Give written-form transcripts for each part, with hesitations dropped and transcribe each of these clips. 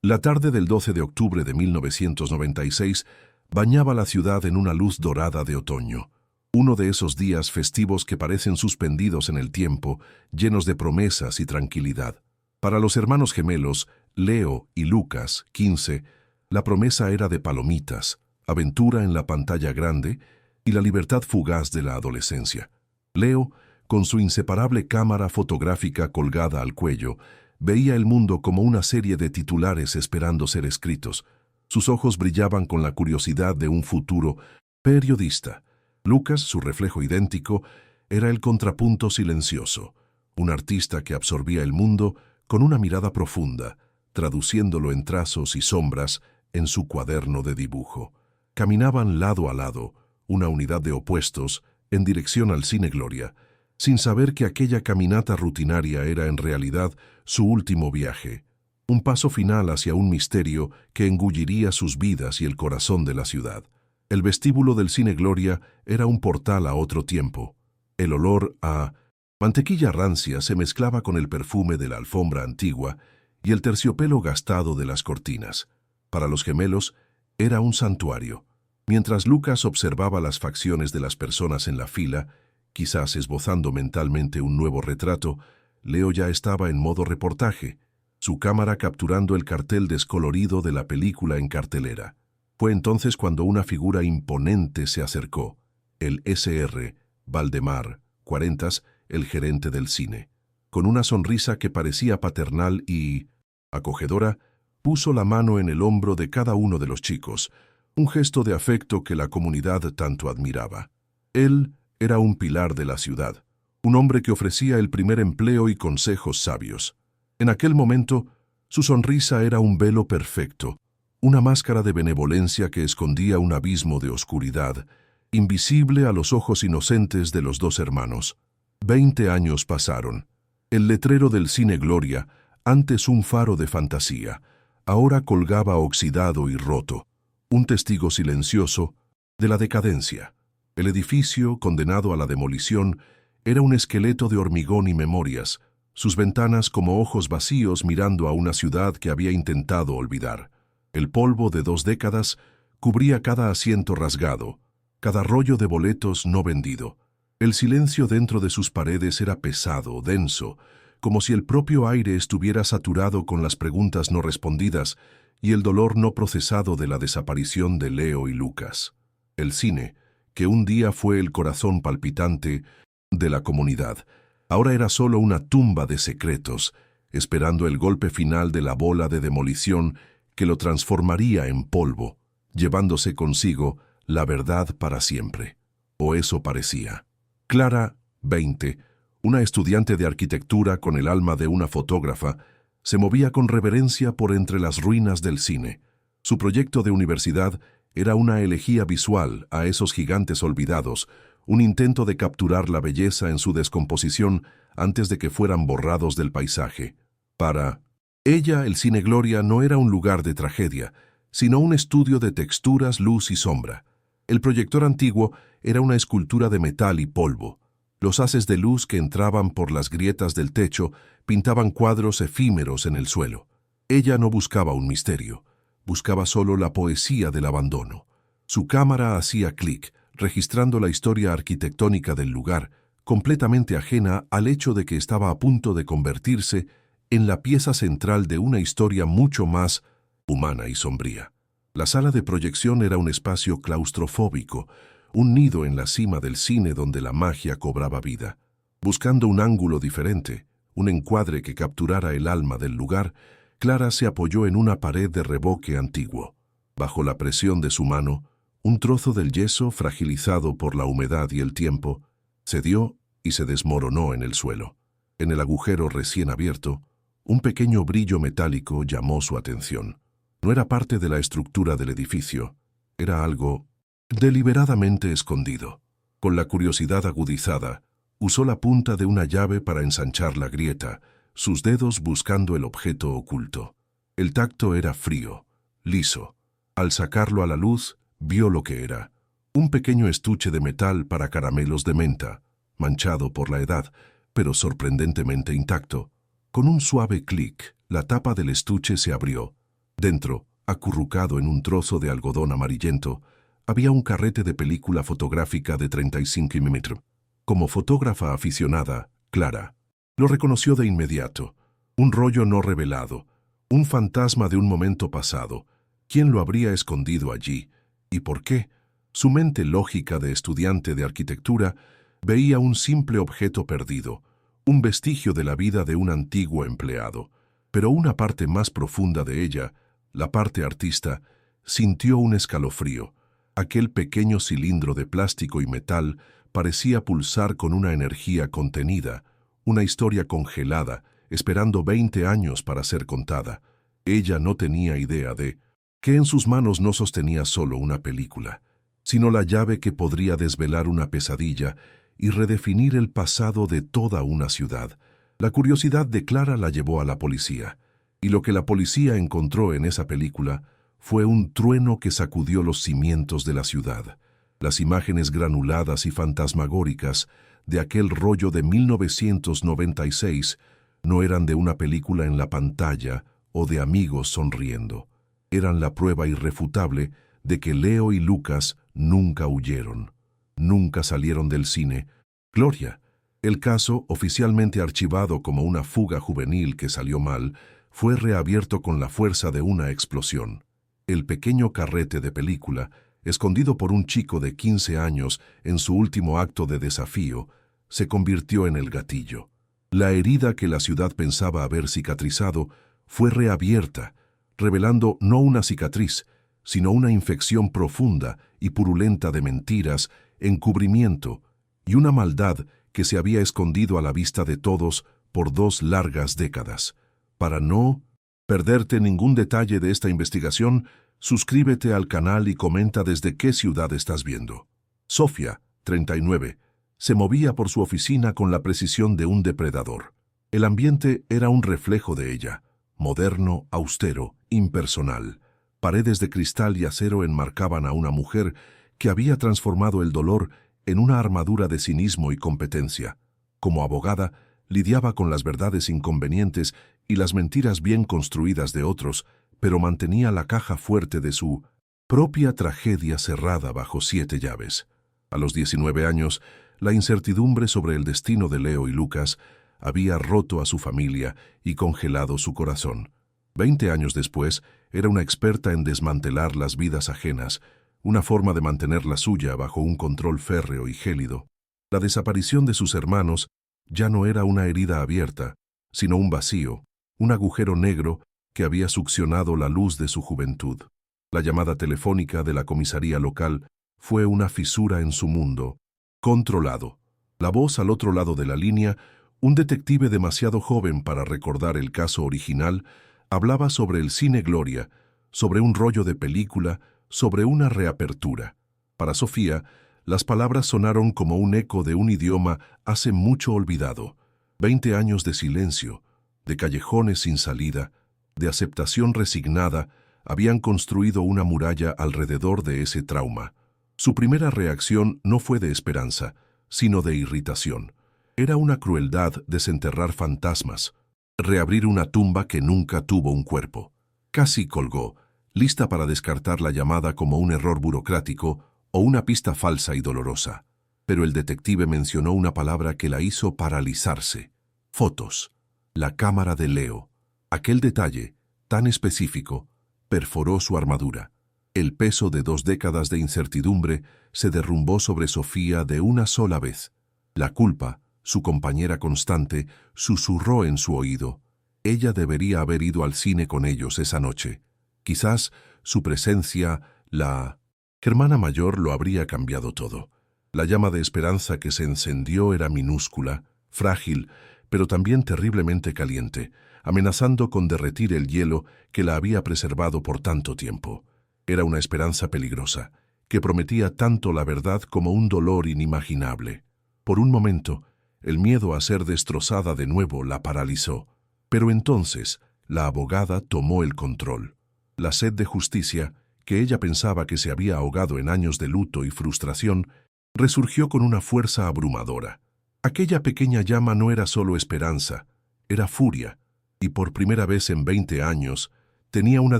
La tarde del 12 de octubre de 1996 bañaba la ciudad en una luz dorada de otoño. Uno de esos días festivos que parecen suspendidos en el tiempo, llenos de promesas y tranquilidad. Para los hermanos gemelos, Leo y Lucas, 15, la promesa era de palomitas, aventura en la pantalla grande y la libertad fugaz de la adolescencia. Leo, con su inseparable cámara fotográfica colgada al cuello, veía el mundo como una serie de titulares esperando ser escritos. Sus ojos brillaban con la curiosidad de un futuro periodista. Lucas, su reflejo idéntico, era el contrapunto silencioso, un artista que absorbía el mundo con una mirada profunda, traduciéndolo en trazos y sombras en su cuaderno de dibujo. Caminaban lado a lado, una unidad de opuestos, en dirección al Cine Gloria, sin saber que aquella caminata rutinaria era en realidad su último viaje, un paso final hacia un misterio que engulliría sus vidas y el corazón de la ciudad. El vestíbulo del Cine Gloria era un portal a otro tiempo. El olor a mantequilla rancia se mezclaba con el perfume de la alfombra antigua y el terciopelo gastado de las cortinas. Para los gemelos, era un santuario. Mientras Lucas observaba las facciones de las personas en la fila, quizás esbozando mentalmente un nuevo retrato, Leo ya estaba en modo reportaje, su cámara capturando el cartel descolorido de la película en cartelera. Fue entonces cuando una figura imponente se acercó, el Sr. Valdemar, 40, el gerente del cine. Con una sonrisa que parecía paternal y acogedora, puso la mano en el hombro de cada uno de los chicos, un gesto de afecto que la comunidad tanto admiraba. Él era un pilar de la ciudad, un hombre que ofrecía el primer empleo y consejos sabios. En aquel momento, su sonrisa era un velo perfecto, una máscara de benevolencia que escondía un abismo de oscuridad, invisible a los ojos inocentes de los dos hermanos. 20 años pasaron. El letrero del Cine Gloria, antes un faro de fantasía, ahora colgaba oxidado y roto, un testigo silencioso de la decadencia. El edificio, condenado a la demolición, era un esqueleto de hormigón y memorias, sus ventanas como ojos vacíos mirando a una ciudad que había intentado olvidar. El polvo de 2 décadas cubría cada asiento rasgado, cada rollo de boletos no vendido. El silencio dentro de sus paredes era pesado, denso, como si el propio aire estuviera saturado con las preguntas no respondidas y el dolor no procesado de la desaparición de Leo y Lucas. El cine, que un día fue el corazón palpitante de la comunidad, ahora era solo una tumba de secretos, esperando el golpe final de la bola de demolición que lo transformaría en polvo, llevándose consigo la verdad para siempre. O eso parecía. Clara, 20, una estudiante de arquitectura con el alma de una fotógrafa, se movía con reverencia por entre las ruinas del cine. Su proyecto de universidad era una elegía visual a esos gigantes olvidados, un intento de capturar la belleza en su descomposición antes de que fueran borrados del paisaje. Para ella, el Cine Gloria no era un lugar de tragedia, sino un estudio de texturas, luz y sombra. El proyector antiguo era una escultura de metal y polvo. Los haces de luz que entraban por las grietas del techo pintaban cuadros efímeros en el suelo. Ella no buscaba un misterio, buscaba solo la poesía del abandono. Su cámara hacía clic, registrando la historia arquitectónica del lugar, completamente ajena al hecho de que estaba a punto de convertirse en la pieza central de una historia mucho más humana y sombría. La sala de proyección era un espacio claustrofóbico, un nido en la cima del cine donde la magia cobraba vida. Buscando un ángulo diferente, un encuadre que capturara el alma del lugar, Clara se apoyó en una pared de revoque antiguo. Bajo la presión de su mano, un trozo del yeso, fragilizado por la humedad y el tiempo, cedió y se desmoronó en el suelo. En el agujero recién abierto, un pequeño brillo metálico llamó su atención. No era parte de la estructura del edificio, era algo deliberadamente escondido. Con la curiosidad agudizada, usó la punta de una llave para ensanchar la grieta, sus dedos buscando el objeto oculto. El tacto era frío, liso. Al sacarlo a la luz, vio lo que era. Un pequeño estuche de metal para caramelos de menta, manchado por la edad, pero sorprendentemente intacto. Con un suave clic, la tapa del estuche se abrió. Dentro, acurrucado en un trozo de algodón amarillento, había un carrete de película fotográfica de 35 mm. Como fotógrafa aficionada, Clara lo reconoció de inmediato. Un rollo no revelado, un fantasma de un momento pasado. ¿Quién lo habría escondido allí? ¿Y por qué? Su mente lógica de estudiante de arquitectura veía un simple objeto perdido, un vestigio de la vida de un antiguo empleado. Pero una parte más profunda de ella, la parte artista, sintió un escalofrío. Aquel pequeño cilindro de plástico y metal parecía pulsar con una energía contenida, una historia congelada, esperando 20 años para ser contada. Ella no tenía idea de que en sus manos no sostenía solo una película, sino la llave que podría desvelar una pesadilla y redefinir el pasado de toda una ciudad. La curiosidad de Clara la llevó a la policía, y lo que la policía encontró en esa película fue un trueno que sacudió los cimientos de la ciudad. Las imágenes granuladas y fantasmagóricas de aquel rollo de 1996 no eran de una película en la pantalla o de amigos sonriendo. Eran la prueba irrefutable de que Leo y Lucas nunca huyeron, nunca salieron del cine. Gloria, el caso, oficialmente archivado como una fuga juvenil que salió mal, fue reabierto con la fuerza de una explosión. El pequeño carrete de película, escondido por un chico de 15 años en su último acto de desafío, se convirtió en el gatillo. La herida que la ciudad pensaba haber cicatrizado fue reabierta, revelando no una cicatriz, sino una infección profunda y purulenta de mentiras, encubrimiento y una maldad que se había escondido a la vista de todos por 2 largas décadas. Para no perderte ningún detalle de esta investigación, suscríbete al canal y comenta desde qué ciudad estás viendo. Sofía, 39, se movía por su oficina con la precisión de un depredador. El ambiente era un reflejo de ella, moderno, austero, impersonal. Paredes de cristal y acero enmarcaban a una mujer que había transformado el dolor en una armadura de cinismo y competencia. Como abogada, lidiaba con las verdades inconvenientes y las mentiras bien construidas de otros, pero mantenía la caja fuerte de su propia tragedia cerrada bajo 7 llaves. A los 19 años, la incertidumbre sobre el destino de Leo y Lucas había roto a su familia y congelado su corazón. 20 años después, era una experta en desmantelar las vidas ajenas, una forma de mantener la suya bajo un control férreo y gélido. La desaparición de sus hermanos ya no era una herida abierta, sino un vacío, un agujero negro que había succionado la luz de su juventud. La llamada telefónica de la comisaría local fue una fisura en su mundo, controlado. La voz al otro lado de la línea, un detective demasiado joven para recordar el caso original, hablaba sobre el cine Gloria, sobre un rollo de película, sobre una reapertura. Para Sofía, las palabras sonaron como un eco de un idioma hace mucho olvidado. 20 años de silencio, de callejones sin salida, de aceptación resignada, habían construido una muralla alrededor de ese trauma. Su primera reacción no fue de esperanza, sino de irritación. Era una crueldad desenterrar fantasmas, reabrir una tumba que nunca tuvo un cuerpo. Casi colgó, lista para descartar la llamada como un error burocrático o una pista falsa y dolorosa. Pero el detective mencionó una palabra que la hizo paralizarse. Fotos. La cámara de Leo. Aquel detalle, tan específico, perforó su armadura. El peso de 2 décadas de incertidumbre se derrumbó sobre Sofía de una sola vez. La culpa, su compañera constante, susurró en su oído. Ella debería haber ido al cine con ellos esa noche. Quizás su presencia, la hermana mayor, lo habría cambiado todo. La llama de esperanza que se encendió era minúscula, frágil, pero también terriblemente caliente, amenazando con derretir el hielo que la había preservado por tanto tiempo. Era una esperanza peligrosa, que prometía tanto la verdad como un dolor inimaginable. Por un momento, el miedo a ser destrozada de nuevo la paralizó. Pero entonces, la abogada tomó el control. La sed de justicia, que ella pensaba que se había ahogado en años de luto y frustración, resurgió con una fuerza abrumadora. Aquella pequeña llama no era solo esperanza, era furia, y por primera vez en 20 años, tenía una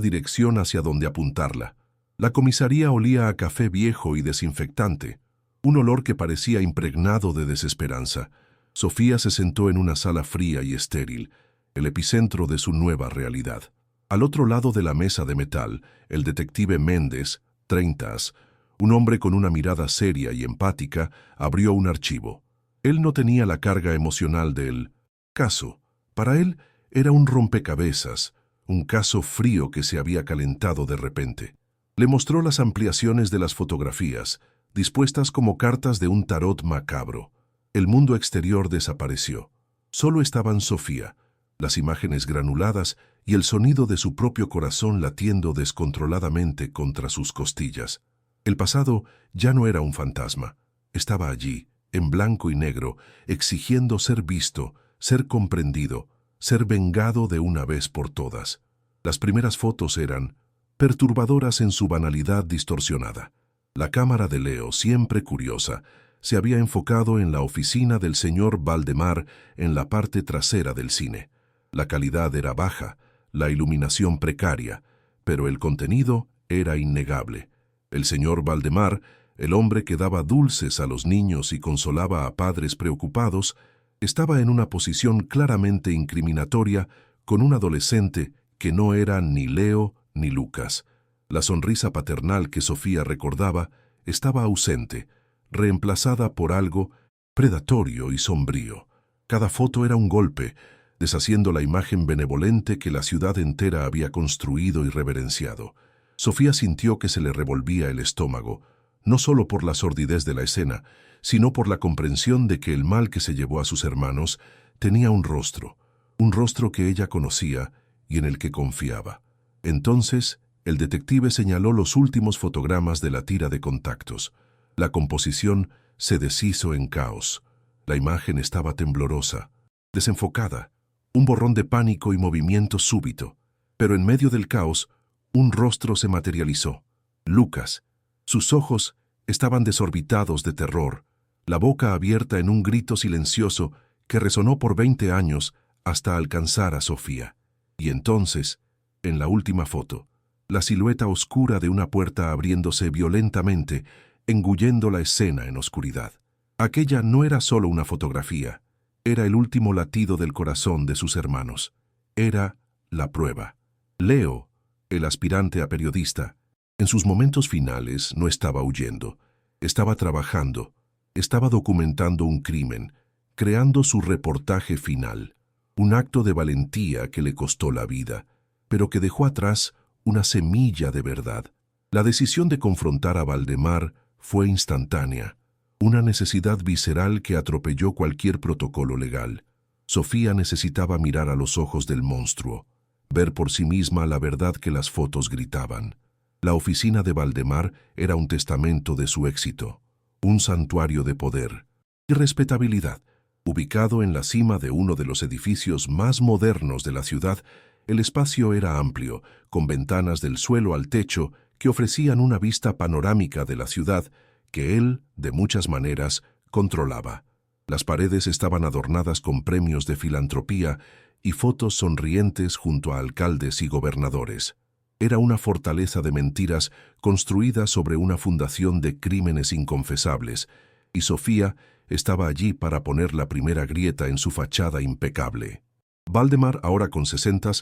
dirección hacia donde apuntarla. La comisaría olía a café viejo y desinfectante, un olor que parecía impregnado de desesperanza. Sofía se sentó en una sala fría y estéril, el epicentro de su nueva realidad. Al otro lado de la mesa de metal, el detective Méndez, 30, un hombre con una mirada seria y empática, abrió un archivo. Él no tenía la carga emocional del caso. Para él era un rompecabezas, un caso frío que se había calentado de repente. Le mostró las ampliaciones de las fotografías, dispuestas como cartas de un tarot macabro. El mundo exterior desapareció. Solo estaban Sofía, las imágenes granuladas y el sonido de su propio corazón latiendo descontroladamente contra sus costillas. El pasado ya no era un fantasma. Estaba allí, en blanco y negro, exigiendo ser visto, ser comprendido, ser vengado de una vez por todas. Las primeras fotos eran perturbadoras en su banalidad distorsionada. La cámara de Leo, siempre curiosa, se había enfocado en la oficina del señor Valdemar en la parte trasera del cine. La calidad era baja, la iluminación precaria, pero el contenido era innegable. El señor Valdemar, el hombre que daba dulces a los niños y consolaba a padres preocupados, estaba en una posición claramente incriminatoria con un adolescente que no era ni Leo ni Lucas. La sonrisa paternal que Sofía recordaba estaba ausente, reemplazada por algo predatorio y sombrío. Cada foto era un golpe, deshaciendo la imagen benevolente que la ciudad entera había construido y reverenciado. Sofía sintió que se le revolvía el estómago, no solo por la sordidez de la escena, sino por la comprensión de que el mal que se llevó a sus hermanos tenía un rostro que ella conocía y en el que confiaba. Entonces, el detective señaló los últimos fotogramas de la tira de contactos. La composición se deshizo en caos. La imagen estaba temblorosa, desenfocada, un borrón de pánico y movimiento súbito. Pero en medio del caos, un rostro se materializó. Lucas. Sus ojos estaban desorbitados de terror, la boca abierta en un grito silencioso que resonó por 20 años hasta alcanzar a Sofía. Y entonces, en la última foto, la silueta oscura de una puerta abriéndose violentamente, engullendo la escena en oscuridad. Aquella no era solo una fotografía, era el último latido del corazón de sus hermanos. Era la prueba. Leo, el aspirante a periodista, en sus momentos finales no estaba huyendo, estaba trabajando, estaba documentando un crimen, creando su reportaje final, un acto de valentía que le costó la vida, pero que dejó atrás una semilla de verdad. La decisión de confrontar a Valdemar fue instantánea, una necesidad visceral que atropelló cualquier protocolo legal. Sofía necesitaba mirar a los ojos del monstruo, ver por sí misma la verdad que las fotos gritaban. La oficina de Valdemar era un testamento de su éxito, un santuario de poder y respetabilidad. Ubicado en la cima de uno de los edificios más modernos de la ciudad, el espacio era amplio, con ventanas del suelo al techo que ofrecían una vista panorámica de la ciudad que él, de muchas maneras, controlaba. Las paredes estaban adornadas con premios de filantropía y fotos sonrientes junto a alcaldes y gobernadores. Era una fortaleza de mentiras construida sobre una fundación de crímenes inconfesables, y Sofía estaba allí para poner la primera grieta en su fachada impecable. Valdemar, ahora con 60,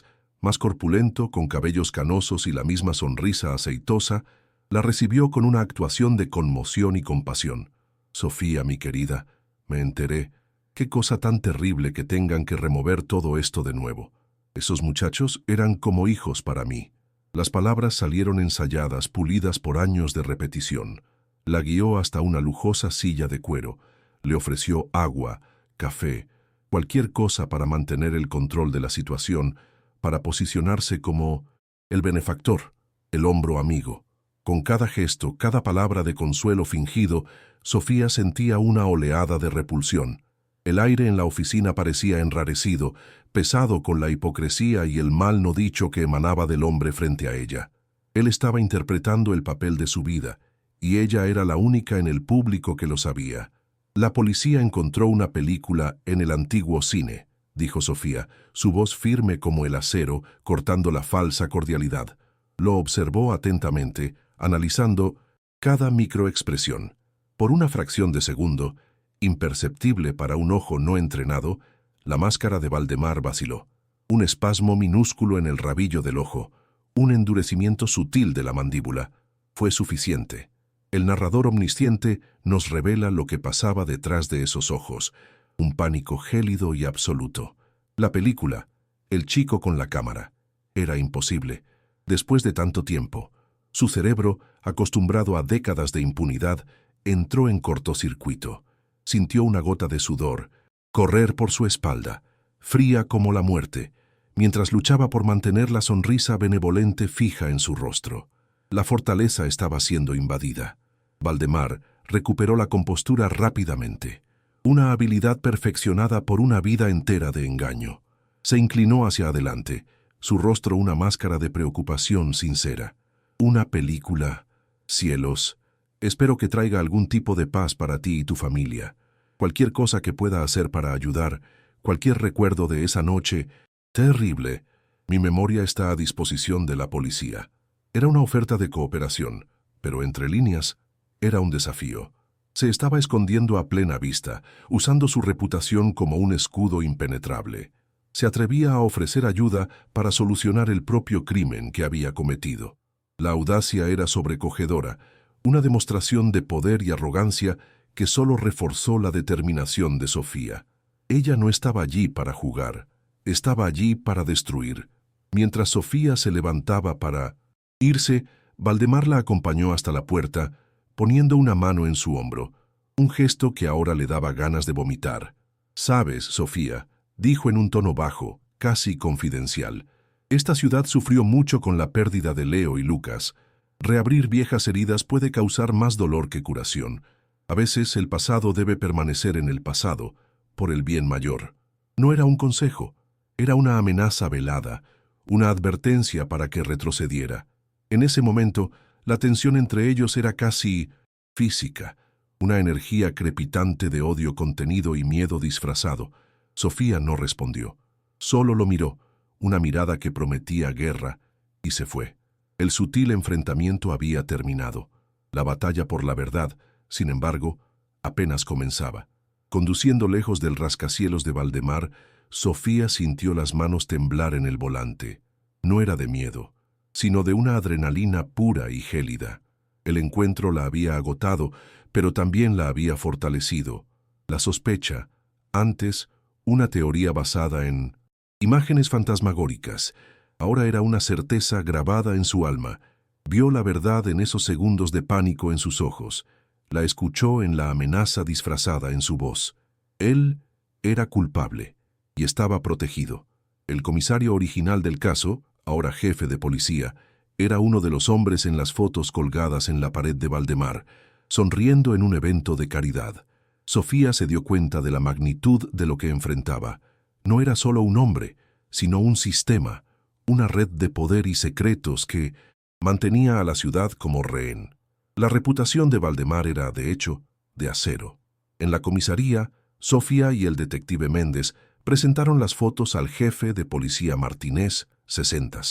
más corpulento, con cabellos canosos y la misma sonrisa aceitosa, la recibió con una actuación de conmoción y compasión. «Sofía, mi querida, me enteré. Qué cosa tan terrible que tengan que remover todo esto de nuevo. Esos muchachos eran como hijos para mí». Las palabras salieron ensayadas, pulidas por años de repetición. La guió hasta una lujosa silla de cuero. Le ofreció agua, café, cualquier cosa para mantener el control de la situación, para posicionarse como el benefactor, el hombro amigo. Con cada gesto, cada palabra de consuelo fingido, Sofía sentía una oleada de repulsión. El aire en la oficina parecía enrarecido, pesado con la hipocresía y el mal no dicho que emanaba del hombre frente a ella. Él estaba interpretando el papel de su vida, y ella era la única en el público que lo sabía. La policía encontró una película en el antiguo cine, dijo Sofía, su voz firme como el acero, cortando la falsa cordialidad. Lo observó atentamente, analizando cada microexpresión. Por una fracción de segundo, imperceptible para un ojo no entrenado, la máscara de Valdemar vaciló. Un espasmo minúsculo en el rabillo del ojo, un endurecimiento sutil de la mandíbula, fue suficiente. El narrador omnisciente nos revela lo que pasaba detrás de esos ojos, un pánico gélido y absoluto. La película, el chico con la cámara, era imposible. Después de tanto tiempo, su cerebro, acostumbrado a décadas de impunidad, entró en cortocircuito. Sintió una gota de sudor correr por su espalda, fría como la muerte, mientras luchaba por mantener la sonrisa benevolente fija en su rostro. La fortaleza estaba siendo invadida. Valdemar recuperó la compostura rápidamente, una habilidad perfeccionada por una vida entera de engaño. Se inclinó hacia adelante, su rostro una máscara de preocupación sincera. Una película, cielos, espero que traiga algún tipo de paz para ti y tu familia. Cualquier cosa que pueda hacer para ayudar, cualquier recuerdo de esa noche terrible, mi memoria está a disposición de la policía. Era una oferta de cooperación, pero entre líneas, era un desafío. Se estaba escondiendo a plena vista, usando su reputación como un escudo impenetrable. Se atrevía a ofrecer ayuda para solucionar el propio crimen que había cometido. La audacia era sobrecogedora, una demostración de poder y arrogancia que solo reforzó la determinación de Sofía. Ella no estaba allí para jugar, estaba allí para destruir. Mientras Sofía se levantaba para irse, Valdemar la acompañó hasta la puerta, poniendo una mano en su hombro, un gesto que ahora le daba ganas de vomitar. «Sabes, Sofía», dijo en un tono bajo, casi confidencial, «esta ciudad sufrió mucho con la pérdida de Leo y Lucas. Reabrir viejas heridas puede causar más dolor que curación. A veces el pasado debe permanecer en el pasado, por el bien mayor». No era un consejo, era una amenaza velada, una advertencia para que retrocediera. En ese momento, la tensión entre ellos era casi física, una energía crepitante de odio contenido y miedo disfrazado. Sofía no respondió, solo lo miró, una mirada que prometía guerra, y se fue. El sutil enfrentamiento había terminado. La batalla por la verdad, sin embargo, apenas comenzaba. Conduciendo lejos del rascacielos de Valdemar, Sofía sintió las manos temblar en el volante. No era de miedo, sino de una adrenalina pura y gélida. El encuentro la había agotado, pero también la había fortalecido. La sospecha, antes una teoría basada en imágenes fantasmagóricas, ahora era una certeza grabada en su alma. Vio la verdad en esos segundos de pánico en sus ojos. La escuchó en la amenaza disfrazada en su voz. Él era culpable y estaba protegido. El comisario original del caso, ahora jefe de policía, era uno de los hombres en las fotos colgadas en la pared de Valdemar, sonriendo en un evento de caridad. Sofía se dio cuenta de la magnitud de lo que enfrentaba. No era solo un hombre, sino un sistema, una red de poder y secretos que mantenía a la ciudad como rehén. La reputación de Valdemar era, de hecho, de acero. En la comisaría, Sofía y el detective Méndez presentaron las fotos al jefe de policía Martínez, 60,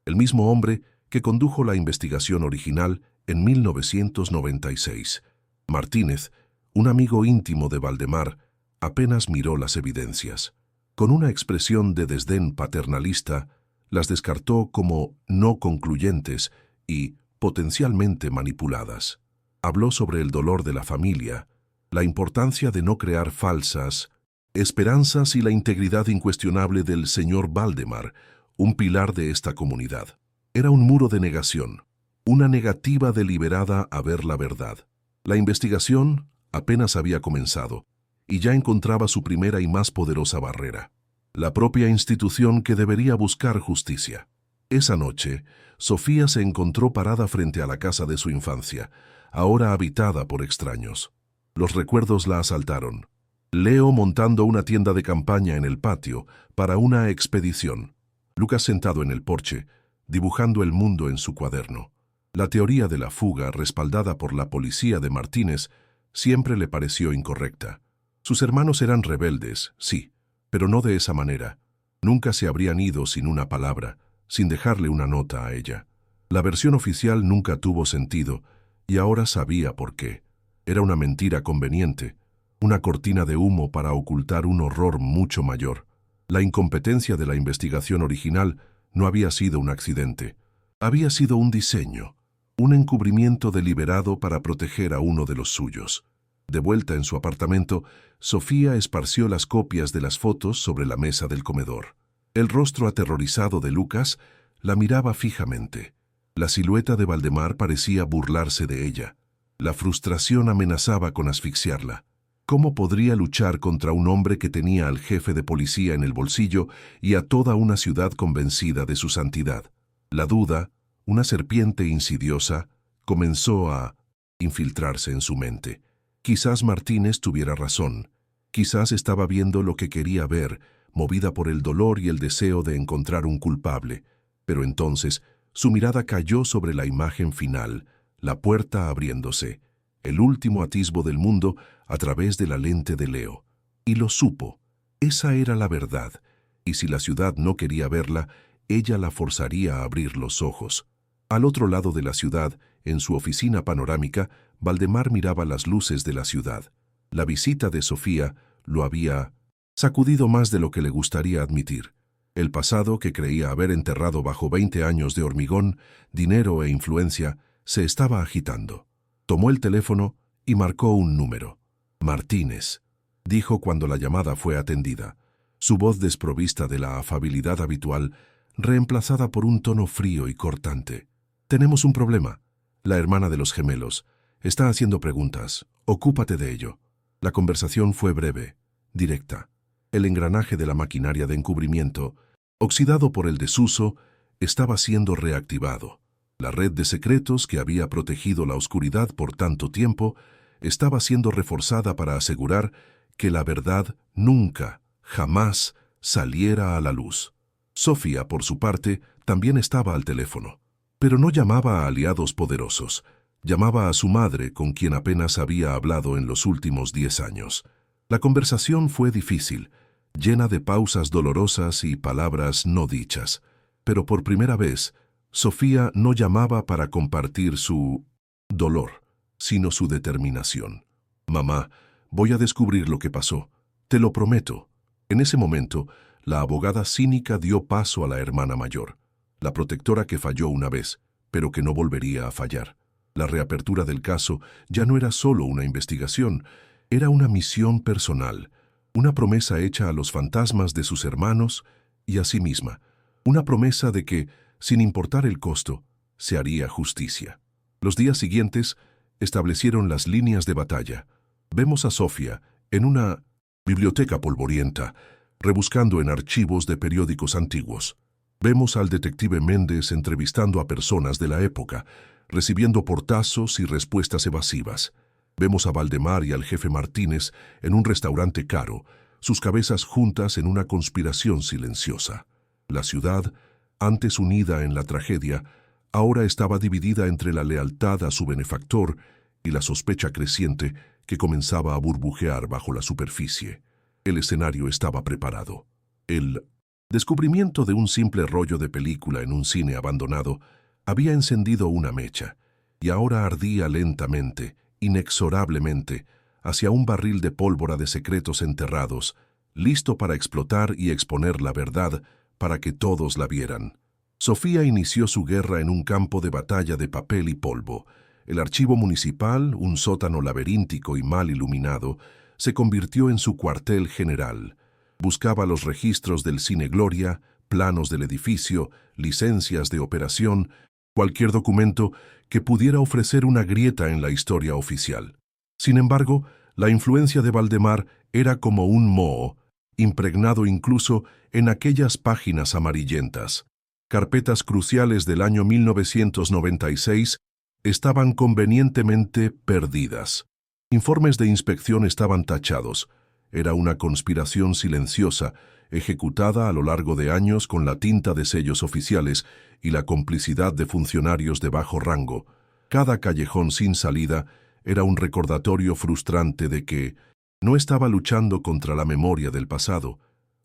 el mismo hombre que condujo la investigación original en 1996. Martínez, un amigo íntimo de Valdemar, apenas miró las evidencias. Con una expresión de desdén paternalista, las descartó como no concluyentes y potencialmente manipuladas. Habló sobre el dolor de la familia, la importancia de no crear falsas esperanzas y la integridad incuestionable del señor Valdemar, un pilar de esta comunidad. Era un muro de negación, una negativa deliberada a ver la verdad. La investigación apenas había comenzado y ya encontraba su primera y más poderosa barrera, la propia institución que debería buscar justicia. Esa noche, Sofía se encontró parada frente a la casa de su infancia, ahora habitada por extraños. Los recuerdos la asaltaron. Leo montando una tienda de campaña en el patio para una expedición. Lucas sentado en el porche, dibujando el mundo en su cuaderno. La teoría de la fuga, respaldada por la policía de Martínez, siempre le pareció incorrecta. Sus hermanos eran rebeldes, sí, Pero no de esa manera. Nunca se habrían ido sin una palabra, sin dejarle una nota a ella. La versión oficial nunca tuvo sentido, y ahora sabía por qué. Era una mentira conveniente, una cortina de humo para ocultar un horror mucho mayor. La incompetencia de la investigación original no había sido un accidente. Había sido un diseño, un encubrimiento deliberado para proteger a uno de los suyos. De vuelta en su apartamento, Sofía esparció las copias de las fotos sobre la mesa del comedor. El rostro aterrorizado de Lucas la miraba fijamente. La silueta de Valdemar parecía burlarse de ella. La frustración amenazaba con asfixiarla. ¿Cómo podría luchar contra un hombre que tenía al jefe de policía en el bolsillo y a toda una ciudad convencida de su santidad? La duda, una serpiente insidiosa, comenzó a infiltrarse en su mente. Quizás Martínez tuviera razón. Quizás estaba viendo lo que quería ver, movida por el dolor y el deseo de encontrar un culpable. Pero entonces su mirada cayó sobre la imagen final, la puerta abriéndose, el último atisbo del mundo a través de la lente de Leo. Y lo supo. Esa era la verdad. Y si la ciudad no quería verla, ella la forzaría a abrir los ojos. Al otro lado de la ciudad, en su oficina panorámica, Valdemar miraba las luces de la ciudad. La visita de Sofía lo había sacudido más de lo que le gustaría admitir. El pasado, que creía haber enterrado bajo 20 años de hormigón, dinero e influencia, se estaba agitando. Tomó el teléfono y marcó un número. Martínez, dijo cuando la llamada fue atendida, su voz desprovista de la afabilidad habitual, reemplazada por un tono frío y cortante. Tenemos un problema. La hermana de los gemelos está haciendo preguntas. Ocúpate de ello. La conversación fue breve, directa. El engranaje de la maquinaria de encubrimiento, oxidado por el desuso, estaba siendo reactivado. La red de secretos que había protegido la oscuridad por tanto tiempo estaba siendo reforzada para asegurar que la verdad nunca, jamás, saliera a la luz. Sofía, por su parte, también estaba al teléfono. Pero no llamaba a aliados poderosos. Llamaba a su madre, con quien apenas había hablado en los últimos 10 años. La conversación fue difícil, llena de pausas dolorosas y palabras no dichas. Pero por primera vez, Sofía no llamaba para compartir su dolor, sino su determinación. «Mamá, voy a descubrir lo que pasó. Te lo prometo». En ese momento, la abogada cínica dio paso a la hermana mayor, la protectora que falló una vez, pero que no volvería a fallar. La reapertura del caso ya no era solo una investigación, era una misión personal, una promesa hecha a los fantasmas de sus hermanos y a sí misma, una promesa de que, sin importar el costo, se haría justicia. Los días siguientes establecieron las líneas de batalla. Vemos a Sofía en una biblioteca polvorienta, rebuscando en archivos de periódicos antiguos. Vemos al detective Méndez entrevistando a personas de la época, recibiendo portazos y respuestas evasivas. Vemos a Valdemar y al jefe Martínez en un restaurante caro, sus cabezas juntas en una conspiración silenciosa. La ciudad, antes unida en la tragedia, ahora estaba dividida entre la lealtad a su benefactor y la sospecha creciente que comenzaba a burbujear bajo la superficie. El escenario estaba preparado. El descubrimiento de un simple rollo de película en un cine abandonado había encendido una mecha, y ahora ardía lentamente, inexorablemente, hacia un barril de pólvora de secretos enterrados, listo para explotar y exponer la verdad para que todos la vieran. Sofía inició su guerra en un campo de batalla de papel y polvo. El archivo municipal, un sótano laberíntico y mal iluminado, se convirtió en su cuartel general. Buscaba los registros del Cine Gloria, planos del edificio, licencias de operación, cualquier documento que pudiera ofrecer una grieta en la historia oficial. Sin embargo, la influencia de Valdemar era como un moho, impregnado incluso en aquellas páginas amarillentas. Carpetas cruciales del año 1996 estaban convenientemente perdidas. Informes de inspección estaban tachados. Era una conspiración silenciosa, ejecutada a lo largo de años con la tinta de sellos oficiales y la complicidad de funcionarios de bajo rango. Cada callejón sin salida era un recordatorio frustrante de que no estaba luchando contra la memoria del pasado,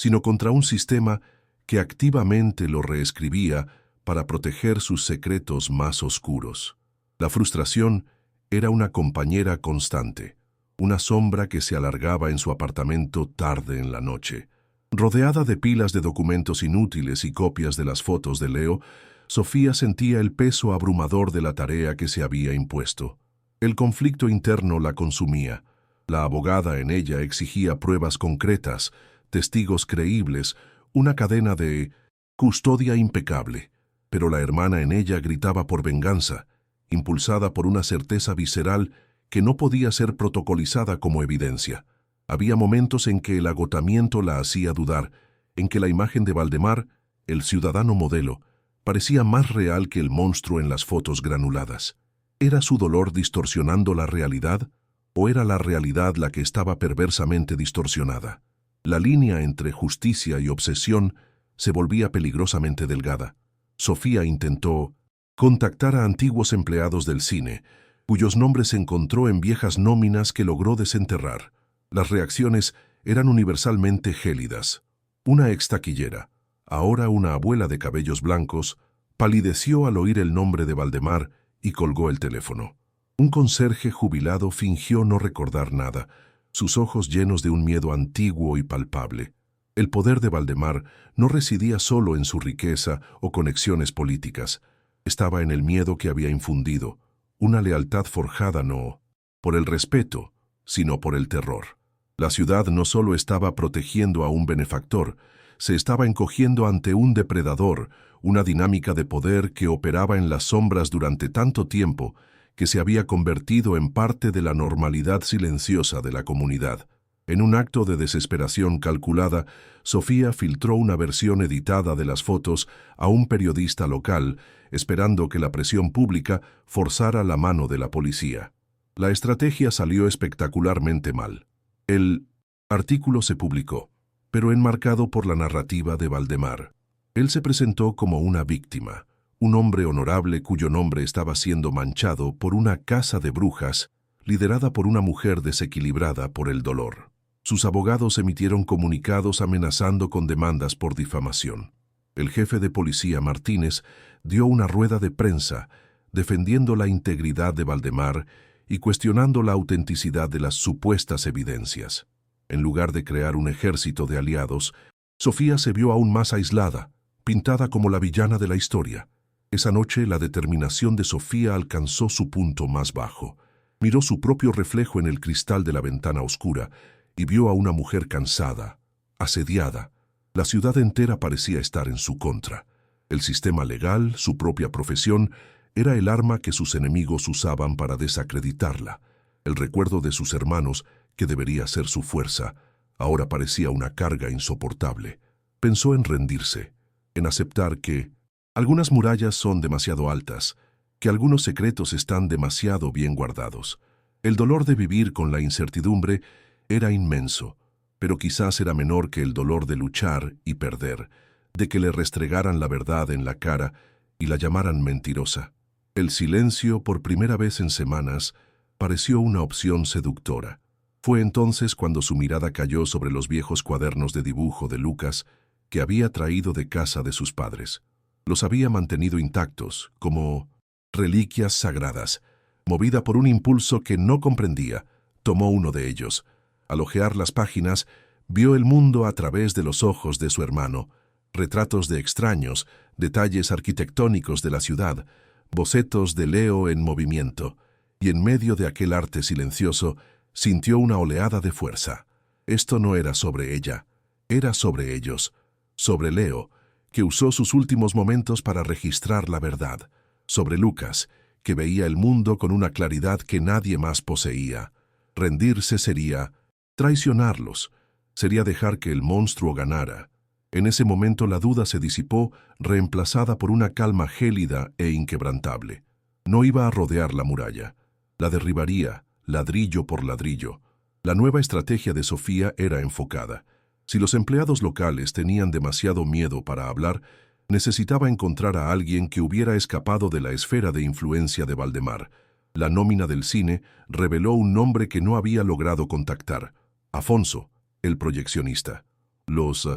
sino contra un sistema que activamente lo reescribía para proteger sus secretos más oscuros. La frustración era una compañera constante, una sombra que se alargaba en su apartamento tarde en la noche. Rodeada de pilas de documentos inútiles y copias de las fotos de Leo, Sofía sentía el peso abrumador de la tarea que se había impuesto. El conflicto interno la consumía. La abogada en ella exigía pruebas concretas, testigos creíbles, una cadena de custodia impecable. Pero la hermana en ella gritaba por venganza, impulsada por una certeza visceral que no podía ser protocolizada como evidencia. Había momentos en que el agotamiento la hacía dudar, en que la imagen de Valdemar, el ciudadano modelo, parecía más real que el monstruo en las fotos granuladas. ¿Era su dolor distorsionando la realidad o era la realidad la que estaba perversamente distorsionada? La línea entre justicia y obsesión se volvía peligrosamente delgada. Sofía intentó contactar a antiguos empleados del cine, cuyos nombres encontró en viejas nóminas que logró desenterrar. Las reacciones eran universalmente gélidas. Una extaquillera, ahora una abuela de cabellos blancos, palideció al oír el nombre de Valdemar y colgó el teléfono. Un conserje jubilado fingió no recordar nada, sus ojos llenos de un miedo antiguo y palpable. El poder de Valdemar no residía solo en su riqueza o conexiones políticas, estaba en el miedo que había infundido, una lealtad forjada no por el respeto, sino por el terror. La ciudad no solo estaba protegiendo a un benefactor, se estaba encogiendo ante un depredador, una dinámica de poder que operaba en las sombras durante tanto tiempo que se había convertido en parte de la normalidad silenciosa de la comunidad. En un acto de desesperación calculada, Sofía filtró una versión editada de las fotos a un periodista local, esperando que la presión pública forzara la mano de la policía. La estrategia salió espectacularmente mal. El artículo se publicó, pero enmarcado por la narrativa de Valdemar. Él se presentó como una víctima, un hombre honorable cuyo nombre estaba siendo manchado por una casa de brujas liderada por una mujer desequilibrada por el dolor. Sus abogados emitieron comunicados amenazando con demandas por difamación. El jefe de policía Martínez dio una rueda de prensa defendiendo la integridad de Valdemar y cuestionando la autenticidad de las supuestas evidencias. En lugar de crear un ejército de aliados, Sofía se vio aún más aislada, pintada como la villana de la historia. Esa noche la determinación de Sofía alcanzó su punto más bajo. Miró su propio reflejo en el cristal de la ventana oscura y vio a una mujer cansada, asediada. La ciudad entera parecía estar en su contra. El sistema legal, su propia profesión, era el arma que sus enemigos usaban para desacreditarla. El recuerdo de sus hermanos, que debería ser su fuerza, ahora parecía una carga insoportable. Pensó en rendirse, en aceptar que algunas murallas son demasiado altas, que algunos secretos están demasiado bien guardados. El dolor de vivir con la incertidumbre era inmenso, pero quizás era menor que el dolor de luchar y perder, de que le restregaran la verdad en la cara y la llamaran mentirosa. El silencio, por primera vez en semanas, pareció una opción seductora. Fue entonces cuando su mirada cayó sobre los viejos cuadernos de dibujo de Lucas que había traído de casa de sus padres. Los había mantenido intactos, como reliquias sagradas. Movida por un impulso que no comprendía, tomó uno de ellos. Al hojear las páginas, vio el mundo a través de los ojos de su hermano, retratos de extraños, detalles arquitectónicos de la ciudad, bocetos de Leo en movimiento, y en medio de aquel arte silencioso, sintió una oleada de fuerza. Esto no era sobre ella, era sobre ellos, sobre Leo, que usó sus últimos momentos para registrar la verdad, sobre Lucas, que veía el mundo con una claridad que nadie más poseía. Rendirse sería traicionarlos, sería dejar que el monstruo ganara. En ese momento la duda se disipó, reemplazada por una calma gélida e inquebrantable. No iba a rodear la muralla, la derribaría, ladrillo por ladrillo. La nueva estrategia de Sofía era enfocada. Si los empleados locales tenían demasiado miedo para hablar, necesitaba encontrar a alguien que hubiera escapado de la esfera de influencia de Valdemar. La nómina del cine reveló un nombre que no había logrado contactar: Afonso, el proyeccionista. Los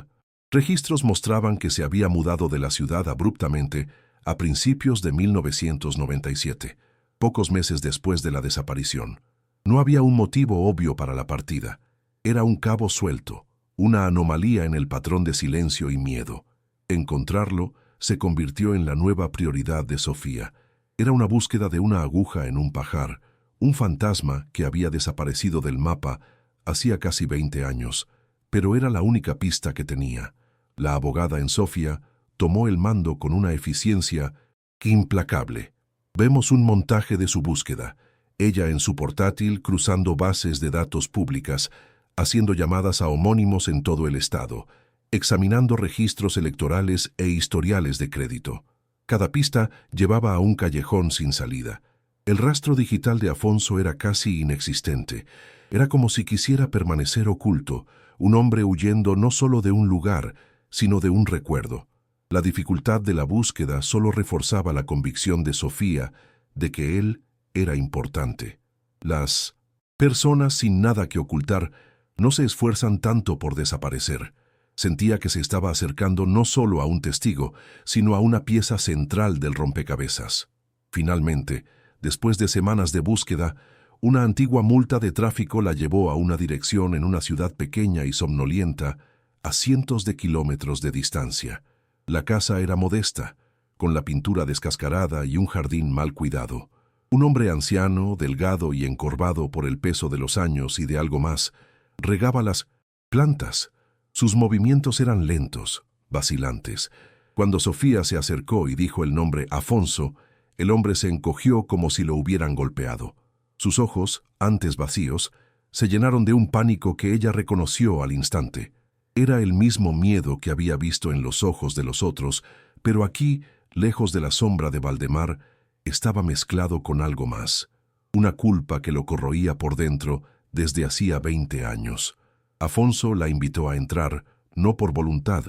Registros mostraban que se había mudado de la ciudad abruptamente a principios de 1997, pocos meses después de la desaparición. No había un motivo obvio para la partida. Era un cabo suelto, una anomalía en el patrón de silencio y miedo. Encontrarlo se convirtió en la nueva prioridad de Sofía. Era una búsqueda de una aguja en un pajar, un fantasma que había desaparecido del mapa hacía casi 20 años, pero era la única pista que tenía. La abogada en Sofía tomó el mando con una eficiencia implacable. Vemos un montaje de su búsqueda, ella en su portátil cruzando bases de datos públicas, haciendo llamadas a homónimos en todo el estado, examinando registros electorales e historiales de crédito. Cada pista llevaba a un callejón sin salida. El rastro digital de Afonso era casi inexistente. Era como si quisiera permanecer oculto, un hombre huyendo no solo de un lugar, sino de un recuerdo. La dificultad de la búsqueda solo reforzaba la convicción de Sofía de que él era importante. Las personas sin nada que ocultar no se esfuerzan tanto por desaparecer. Sentía que se estaba acercando no solo a un testigo, sino a una pieza central del rompecabezas. Finalmente, después de semanas de búsqueda, una antigua multa de tráfico la llevó a una dirección en una ciudad pequeña y somnolienta, a cientos de kilómetros de distancia. La casa era modesta, con la pintura descascarada y un jardín mal cuidado. Un hombre anciano, delgado y encorvado por el peso de los años y de algo más, regaba las plantas. Sus movimientos eran lentos, vacilantes. Cuando Sofía se acercó y dijo el nombre Afonso, el hombre se encogió como si lo hubieran golpeado. Sus ojos, antes vacíos, se llenaron de un pánico que ella reconoció al instante. Era el mismo miedo que había visto en los ojos de los otros, pero aquí, lejos de la sombra de Valdemar, estaba mezclado con algo más. Una culpa que lo corroía por dentro desde hacía 20 años. Afonso la invitó a entrar, no por voluntad,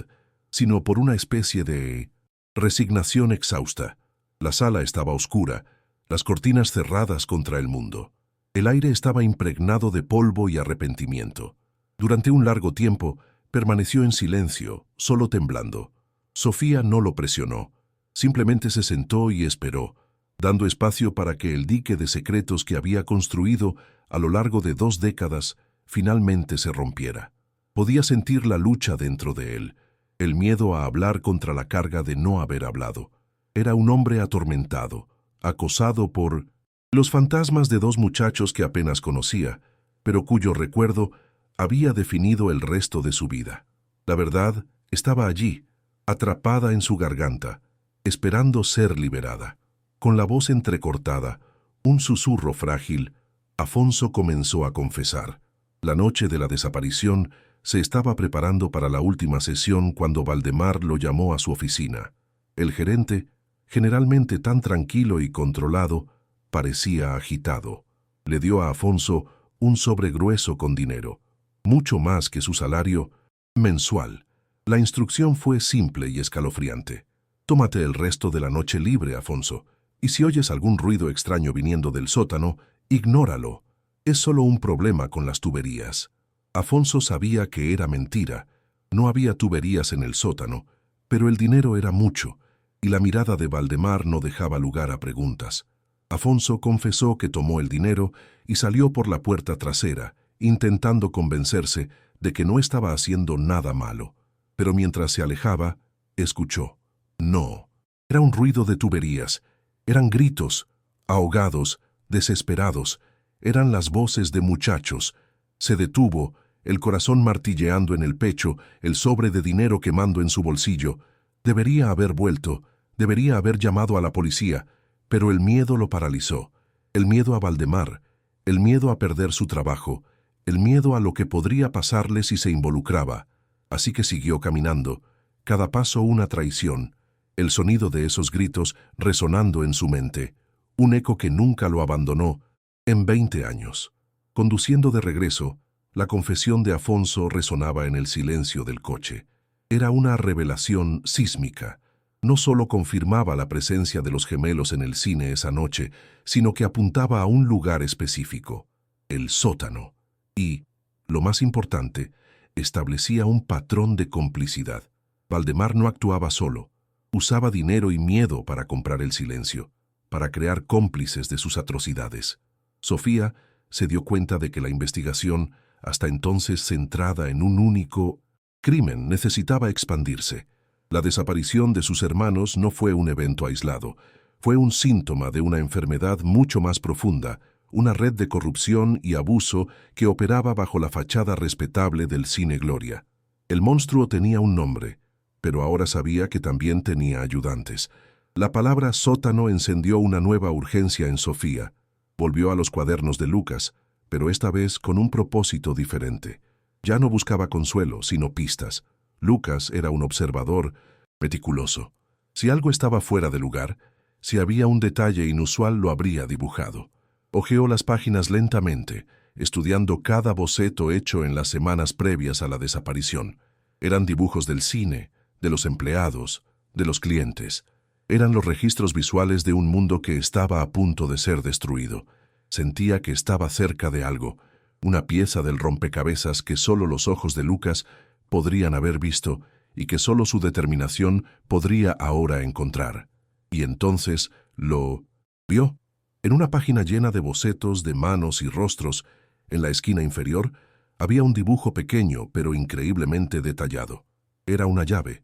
sino por una especie de resignación exhausta. La sala estaba oscura, las cortinas cerradas contra el mundo. El aire estaba impregnado de polvo y arrepentimiento. Durante un largo tiempo, permaneció en silencio, solo temblando. Sofía no lo presionó, simplemente se sentó y esperó, dando espacio para que el dique de secretos que había construido a lo largo de 2 décadas finalmente se rompiera. Podía sentir la lucha dentro de él, el miedo a hablar contra la carga de no haber hablado. Era un hombre atormentado, acosado por los fantasmas de 2 muchachos que apenas conocía, pero cuyo recuerdo había definido el resto de su vida. La verdad estaba allí, atrapada en su garganta, esperando ser liberada. Con la voz entrecortada, un susurro frágil, Afonso comenzó a confesar. La noche de la desaparición se estaba preparando para la última sesión cuando Valdemar lo llamó a su oficina. El gerente, generalmente tan tranquilo y controlado, parecía agitado. Le dio a Afonso un sobre grueso con dinero, mucho más que su salario mensual. La instrucción fue simple y escalofriante. Tómate el resto de la noche libre, Afonso, y si oyes algún ruido extraño viniendo del sótano, ignóralo. Es solo un problema con las tuberías. Afonso sabía que era mentira. No había tuberías en el sótano, pero el dinero era mucho, y la mirada de Valdemar no dejaba lugar a preguntas. Afonso confesó que tomó el dinero y salió por la puerta trasera, intentando convencerse de que no estaba haciendo nada malo. Pero mientras se alejaba, escuchó. No. Era un ruido de tuberías. Eran gritos, ahogados, desesperados. Eran las voces de muchachos. Se detuvo, el corazón martilleando en el pecho, el sobre de dinero quemando en su bolsillo. Debería haber vuelto, debería haber llamado a la policía, pero el miedo lo paralizó. El miedo a Valdemar, el miedo a perder su trabajo, el miedo a lo que podría pasarle si se involucraba. Así que siguió caminando, cada paso una traición, el sonido de esos gritos resonando en su mente, un eco que nunca lo abandonó en 20 años. Conduciendo de regreso, la confesión de Afonso resonaba en el silencio del coche. Era una revelación sísmica. No solo confirmaba la presencia de los gemelos en el cine esa noche, sino que apuntaba a un lugar específico, el sótano. Y, lo más importante, establecía un patrón de complicidad. Valdemar no actuaba solo. Usaba dinero y miedo para comprar el silencio, para crear cómplices de sus atrocidades. Sofía se dio cuenta de que la investigación, hasta entonces centrada en un único crimen, necesitaba expandirse. La desaparición de sus hermanos no fue un evento aislado, fue un síntoma de una enfermedad mucho más profunda, una red de corrupción y abuso que operaba bajo la fachada respetable del cine Gloria. El monstruo tenía un nombre, pero ahora sabía que también tenía ayudantes. La palabra sótano encendió una nueva urgencia en Sofía. Volvió a los cuadernos de Lucas, pero esta vez con un propósito diferente. Ya no buscaba consuelo, sino pistas. Lucas era un observador meticuloso. Si algo estaba fuera de lugar, si había un detalle inusual, lo habría dibujado. Hojeó las páginas lentamente, estudiando cada boceto hecho en las semanas previas a la desaparición. Eran dibujos del cine, de los empleados, de los clientes. Eran los registros visuales de un mundo que estaba a punto de ser destruido. Sentía que estaba cerca de algo, una pieza del rompecabezas que solo los ojos de Lucas podrían haber visto y que solo su determinación podría ahora encontrar. Y entonces lo vio. En una página llena de bocetos de manos y rostros, en la esquina inferior, había un dibujo pequeño pero increíblemente detallado. Era una llave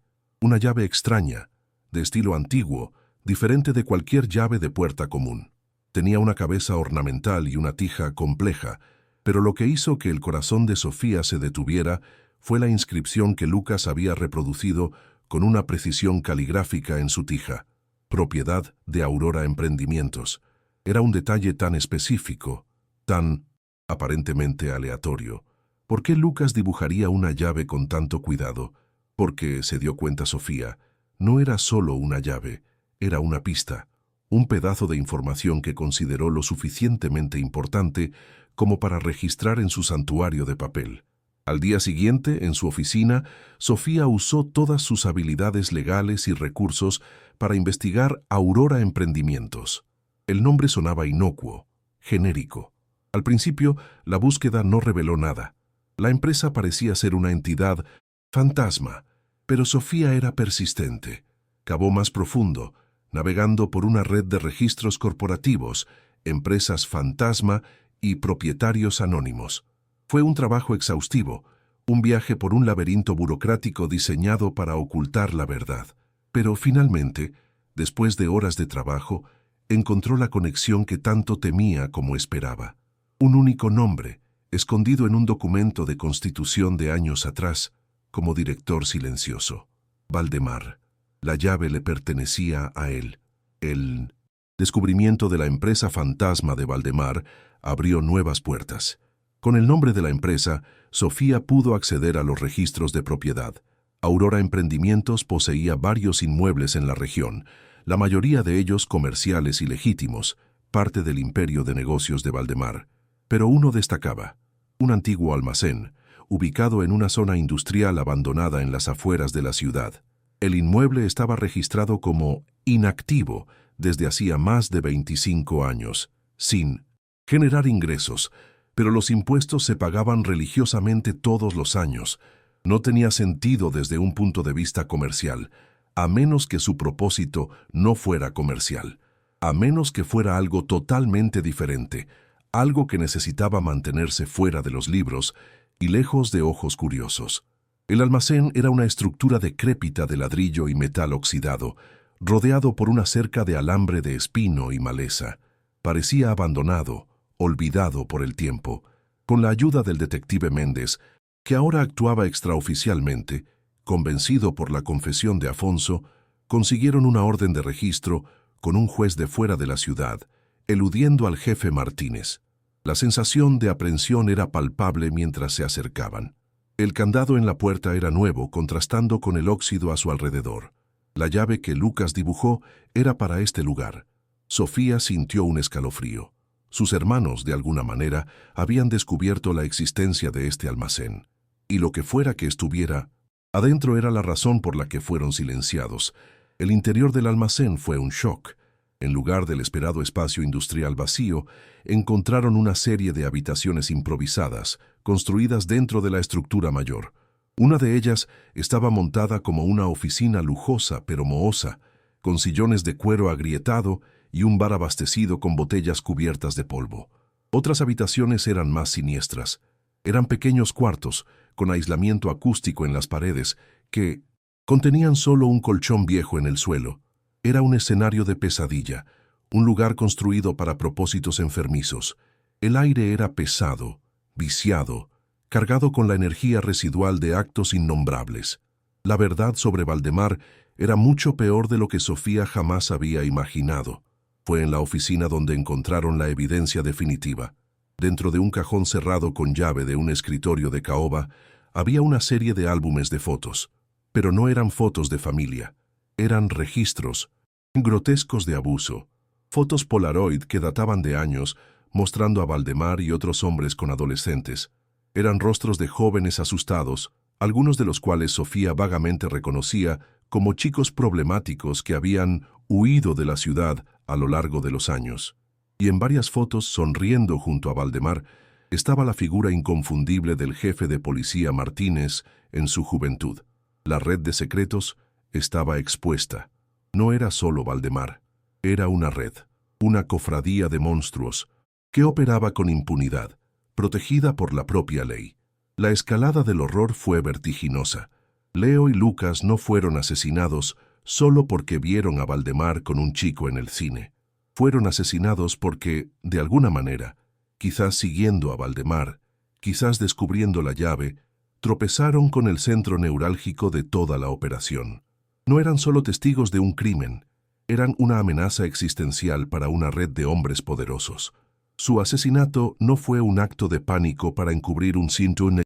extraña, de estilo antiguo, diferente de cualquier llave de puerta común. Tenía una cabeza ornamental y una tija compleja, pero lo que hizo que el corazón de Sofía se detuviera fue la inscripción que Lucas había reproducido con una precisión caligráfica en su tija: propiedad de Aurora Emprendimientos. Era un detalle tan específico, tan aparentemente aleatorio. ¿Por qué Lucas dibujaría una llave con tanto cuidado? Porque, se dio cuenta Sofía, no era solo una llave, era una pista, un pedazo de información que consideró lo suficientemente importante como para registrar en su santuario de papel. Al día siguiente, en su oficina, Sofía usó todas sus habilidades legales y recursos para investigar Aurora Emprendimientos. El nombre sonaba inocuo, genérico. Al principio, la búsqueda no reveló nada. La empresa parecía ser una entidad fantasma, pero Sofía era persistente. Cavó más profundo, navegando por una red de registros corporativos, empresas fantasma y propietarios anónimos. Fue un trabajo exhaustivo, un viaje por un laberinto burocrático diseñado para ocultar la verdad. Pero finalmente, después de horas de trabajo, encontró la conexión que tanto temía como esperaba. Un único nombre, escondido en un documento de constitución de años atrás, como director silencioso: Valdemar. La llave le pertenecía a él. El descubrimiento de la empresa fantasma de Valdemar abrió nuevas puertas. Con el nombre de la empresa, Sofía pudo acceder a los registros de propiedad. Aurora Emprendimientos poseía varios inmuebles en la región, la mayoría de ellos comerciales y legítimos, parte del imperio de negocios de Valdemar. Pero uno destacaba: un antiguo almacén, ubicado en una zona industrial abandonada en las afueras de la ciudad. El inmueble estaba registrado como inactivo desde hacía más de 25 años, sin generar ingresos, pero los impuestos se pagaban religiosamente todos los años. No tenía sentido desde un punto de vista comercial, a menos que su propósito no fuera comercial, a menos que fuera algo totalmente diferente, algo que necesitaba mantenerse fuera de los libros y lejos de ojos curiosos. El almacén era una estructura decrépita de ladrillo y metal oxidado, rodeado por una cerca de alambre de espino y maleza. Parecía abandonado, olvidado por el tiempo. Con la ayuda del detective Méndez, que ahora actuaba extraoficialmente, convencido por la confesión de Afonso, consiguieron una orden de registro con un juez de fuera de la ciudad, eludiendo al jefe Martínez. La sensación de aprehensión era palpable mientras se acercaban. El candado en la puerta era nuevo, contrastando con el óxido a su alrededor. La llave que Lucas dibujó era para este lugar. Sofía sintió un escalofrío. Sus hermanos, de alguna manera, habían descubierto la existencia de este almacén. Y lo que fuera que estuviera adentro era la razón por la que fueron silenciados. El interior del almacén fue un shock. En lugar del esperado espacio industrial vacío, encontraron una serie de habitaciones improvisadas, construidas dentro de la estructura mayor. Una de ellas estaba montada como una oficina lujosa pero mohosa, con sillones de cuero agrietado y un bar abastecido con botellas cubiertas de polvo. Otras habitaciones eran más siniestras. Eran pequeños cuartos, con aislamiento acústico en las paredes, que contenían solo un colchón viejo en el suelo. Era un escenario de pesadilla, un lugar construido para propósitos enfermizos. El aire era pesado, viciado, cargado con la energía residual de actos innombrables. La verdad sobre Valdemar era mucho peor de lo que Sofía jamás había imaginado. Fue en la oficina donde encontraron la evidencia definitiva. Dentro de un cajón cerrado con llave de un escritorio de caoba, había una serie de álbumes de fotos. Pero no eran fotos de familia. Eran registros grotescos de abuso. Fotos Polaroid que databan de años, mostrando a Valdemar y otros hombres con adolescentes. Eran rostros de jóvenes asustados, algunos de los cuales Sofía vagamente reconocía como chicos problemáticos que habían huido de la ciudad a lo largo de los años. Y en varias fotos, sonriendo junto a Valdemar, estaba la figura inconfundible del jefe de policía Martínez en su juventud. La red de secretos estaba expuesta. No era solo Valdemar, era una red, una cofradía de monstruos que operaba con impunidad, protegida por la propia ley. La escalada del horror fue vertiginosa. Leo y Lucas no fueron asesinados solo porque vieron a Valdemar con un chico en el cine. Fueron asesinados porque, de alguna manera, quizás siguiendo a Valdemar, quizás descubriendo la llave, tropezaron con el centro neurálgico de toda la operación. No eran solo testigos de un crimen, eran una amenaza existencial para una red de hombres poderosos. Su asesinato no fue un acto de pánico para encubrir un síntoma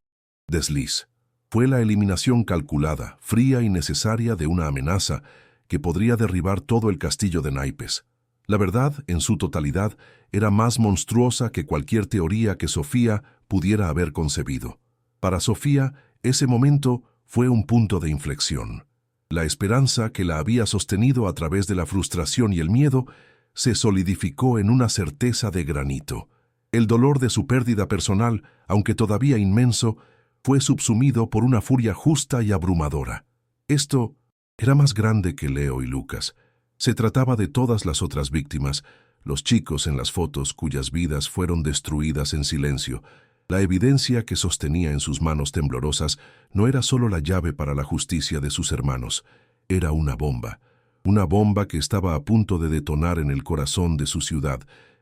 desliz. Fue la eliminación calculada, fría y necesaria de una amenaza que podría derribar todo el castillo de naipes. La verdad, en su totalidad, era más monstruosa que cualquier teoría que Sofía pudiera haber concebido. Para Sofía, ese momento fue un punto de inflexión. La esperanza que la había sostenido a través de la frustración y el miedo se solidificó en una certeza de granito. El dolor de su pérdida personal, aunque todavía inmenso, fue subsumido por una furia justa y abrumadora. Esto era más grande que Leo y Lucas. Se trataba de todas las otras víctimas, los chicos en las fotos cuyas vidas fueron destruidas en silencio. La evidencia que sostenía en sus manos temblorosas no era solo la llave para la justicia de sus hermanos, era una bomba que estaba a punto de detonar en el corazón de su ciudad,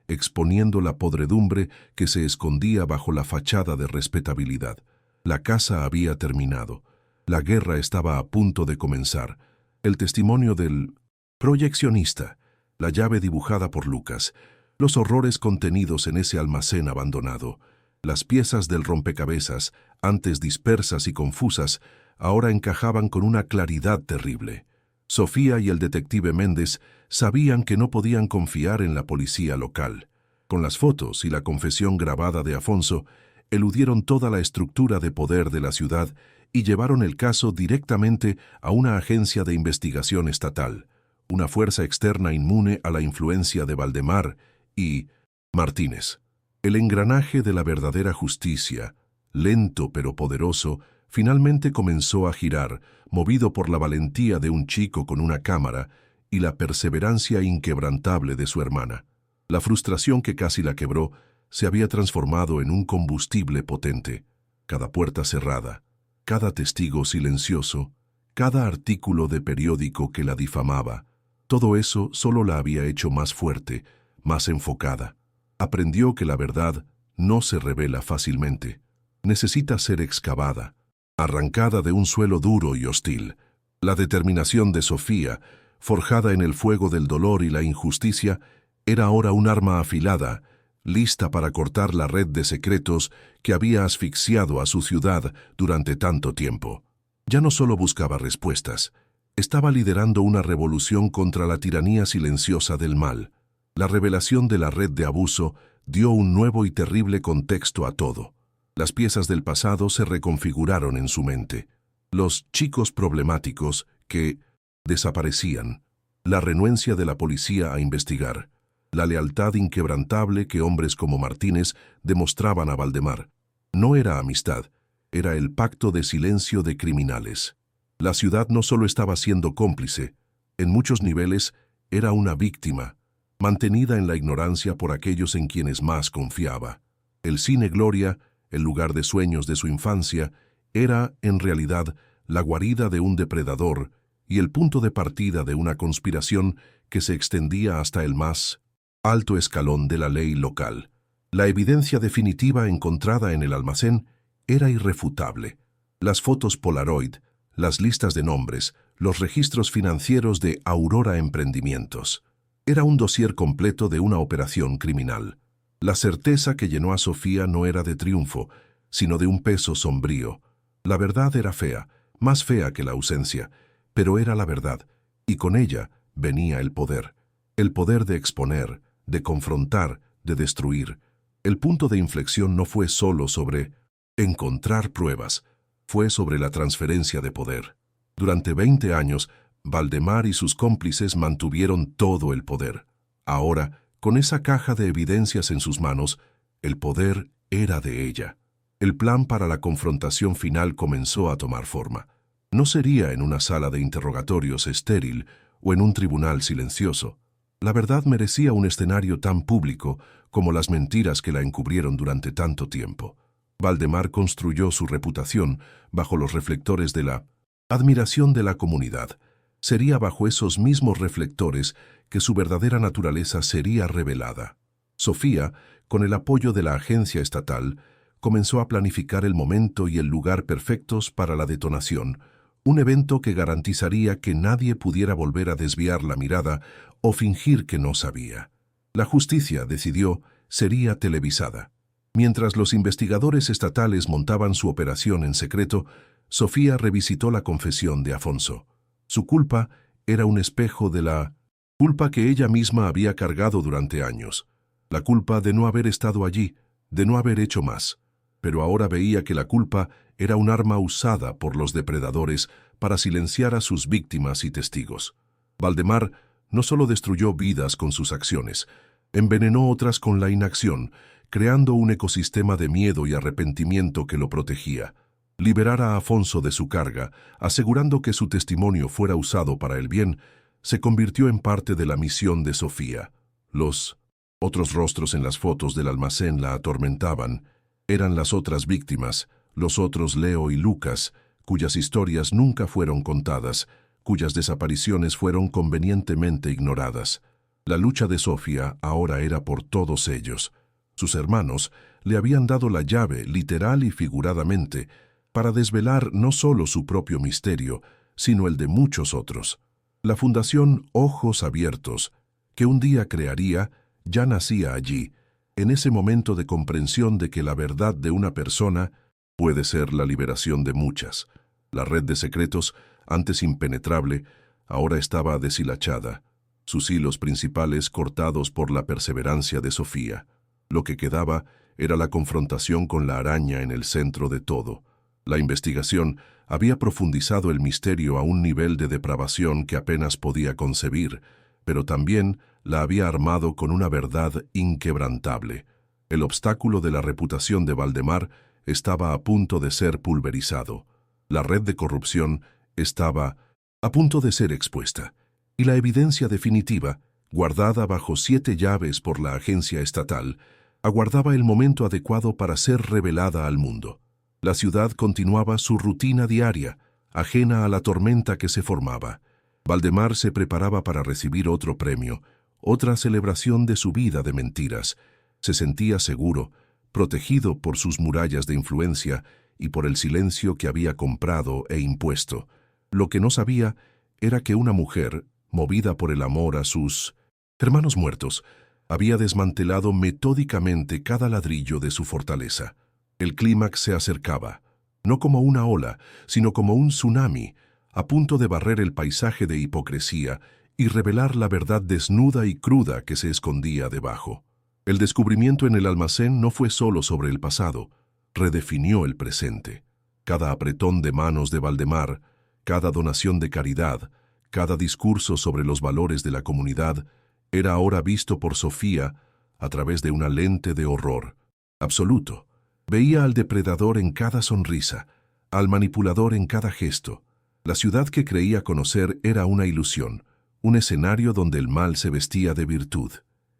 exponiendo la podredumbre que se escondía bajo la fachada de respetabilidad. La caza había terminado. La guerra estaba a punto de comenzar. El testimonio del proyeccionista, la llave dibujada por Lucas, los horrores contenidos en ese almacén abandonado, las piezas del rompecabezas, antes dispersas y confusas, ahora encajaban con una claridad terrible. Sofía y el detective Méndez sabían que no podían confiar en la policía local. Con las fotos y la confesión grabada de Afonso, eludieron toda la estructura de poder de la ciudad y llevaron el caso directamente a una agencia de investigación estatal, una fuerza externa inmune a la influencia de Valdemar y Martínez. El engranaje de la verdadera justicia, lento pero poderoso, finalmente comenzó a girar, movido por la valentía de un chico con una cámara y la perseverancia inquebrantable de su hermana. La frustración que casi la quebró se había transformado en un combustible potente. Cada puerta cerrada, cada testigo silencioso, cada artículo de periódico que la difamaba, todo eso solo la había hecho más fuerte, más enfocada. Aprendió que la verdad no se revela fácilmente. Necesita ser excavada, arrancada de un suelo duro y hostil. La determinación de Sofía, forjada en el fuego del dolor y la injusticia, era ahora un arma afilada, lista para cortar la red de secretos que había asfixiado a su ciudad durante tanto tiempo. Ya no solo buscaba respuestas, estaba liderando una revolución contra la tiranía silenciosa del mal. La revelación de la red de abuso dio un nuevo y terrible contexto a todo. Las piezas del pasado se reconfiguraron en su mente. Los chicos problemáticos que desaparecían, la renuencia de la policía a investigar, la lealtad inquebrantable que hombres como Martínez demostraban a Valdemar. No era amistad, Era el pacto de silencio de criminales. La ciudad no solo estaba siendo cómplice, en muchos niveles era una víctima, mantenida en la ignorancia por aquellos en quienes más confiaba. El Cine Gloria, el lugar de sueños de su infancia, era, en realidad, la guarida de un depredador y el punto de partida de una conspiración que se extendía hasta el más alto escalón de la ley local. La evidencia definitiva encontrada en el almacén era irrefutable. Las fotos Polaroid, las listas de nombres, los registros financieros de Aurora Emprendimientos. Era un dossier completo de una operación criminal. La certeza que llenó a Sofía no era de triunfo, sino de un peso sombrío. La verdad era fea, más fea que la ausencia, pero era la verdad, y con ella venía el poder. El poder de exponer, de confrontar, de destruir. El punto de inflexión no fue solo sobre encontrar pruebas, fue sobre la transferencia de poder. Durante 20 años, Valdemar y sus cómplices mantuvieron todo el poder. Ahora, con esa caja de evidencias en sus manos, el poder era de ella. El plan para la confrontación final comenzó a tomar forma. No sería en una sala de interrogatorios estéril o en un tribunal silencioso. La verdad merecía un escenario tan público como las mentiras que la encubrieron durante tanto tiempo. Valdemar construyó su reputación bajo los reflectores de la admiración de la comunidad. Sería bajo esos mismos reflectores que su verdadera naturaleza sería revelada. Sofía, con el apoyo de la agencia estatal, comenzó a planificar el momento y el lugar perfectos para la detonación, un evento que garantizaría que nadie pudiera volver a desviar la mirada o fingir que no sabía. La justicia, decidió, sería televisada. Mientras los investigadores estatales montaban su operación en secreto, Sofía revisitó la confesión de Afonso. Su culpa era un espejo de la culpa que ella misma había cargado durante años. La culpa de no haber estado allí, de no haber hecho más. Pero ahora veía que la culpa era un arma usada por los depredadores para silenciar a sus víctimas y testigos. Valdemar no solo destruyó vidas con sus acciones, envenenó otras con la inacción, creando un ecosistema de miedo y arrepentimiento que lo protegía. Liberar a Afonso de su carga, asegurando que su testimonio fuera usado para el bien, se convirtió en parte de la misión de Sofía. Los otros rostros en las fotos del almacén la atormentaban. Eran las otras víctimas, los otros Leo y Lucas, cuyas historias nunca fueron contadas, cuyas desapariciones fueron convenientemente ignoradas. La lucha de Sofía ahora era por todos ellos. Sus hermanos le habían dado la llave, literal y figuradamente, para desvelar no solo su propio misterio, sino el de muchos otros. La Fundación Ojos Abiertos, que un día crearía, ya nacía allí, en ese momento de comprensión de que la verdad de una persona puede ser la liberación de muchas. La red de secretos, antes impenetrable, ahora estaba deshilachada, sus hilos principales cortados por la perseverancia de Sofía. Lo que quedaba era la confrontación con la araña en el centro de todo. La investigación había profundizado el misterio a un nivel de depravación que apenas podía concebir, pero también la había armado con una verdad inquebrantable. El obstáculo de la reputación de Valdemar estaba a punto de ser pulverizado. La red de corrupción estaba a punto de ser expuesta, y la evidencia definitiva, guardada bajo 7 llaves por la agencia estatal, aguardaba el momento adecuado para ser revelada al mundo. La ciudad continuaba su rutina diaria, ajena a la tormenta que se formaba. Valdemar se preparaba para recibir otro premio, otra celebración de su vida de mentiras. Se sentía seguro, protegido por sus murallas de influencia y por el silencio que había comprado e impuesto. Lo que no sabía era que una mujer, movida por el amor a sus hermanos muertos, había desmantelado metódicamente cada ladrillo de su fortaleza. El clímax se acercaba, no como una ola, sino como un tsunami, a punto de barrer el paisaje de hipocresía y revelar la verdad desnuda y cruda que se escondía debajo. El descubrimiento en el almacén no fue solo sobre el pasado, redefinió el presente. Cada apretón de manos de Valdemar, cada donación de caridad, cada discurso sobre los valores de la comunidad, era ahora visto por Sofía a través de una lente de horror absoluto. Veía al depredador en cada sonrisa, al manipulador en cada gesto. La ciudad que creía conocer era una ilusión, un escenario donde el mal se vestía de virtud.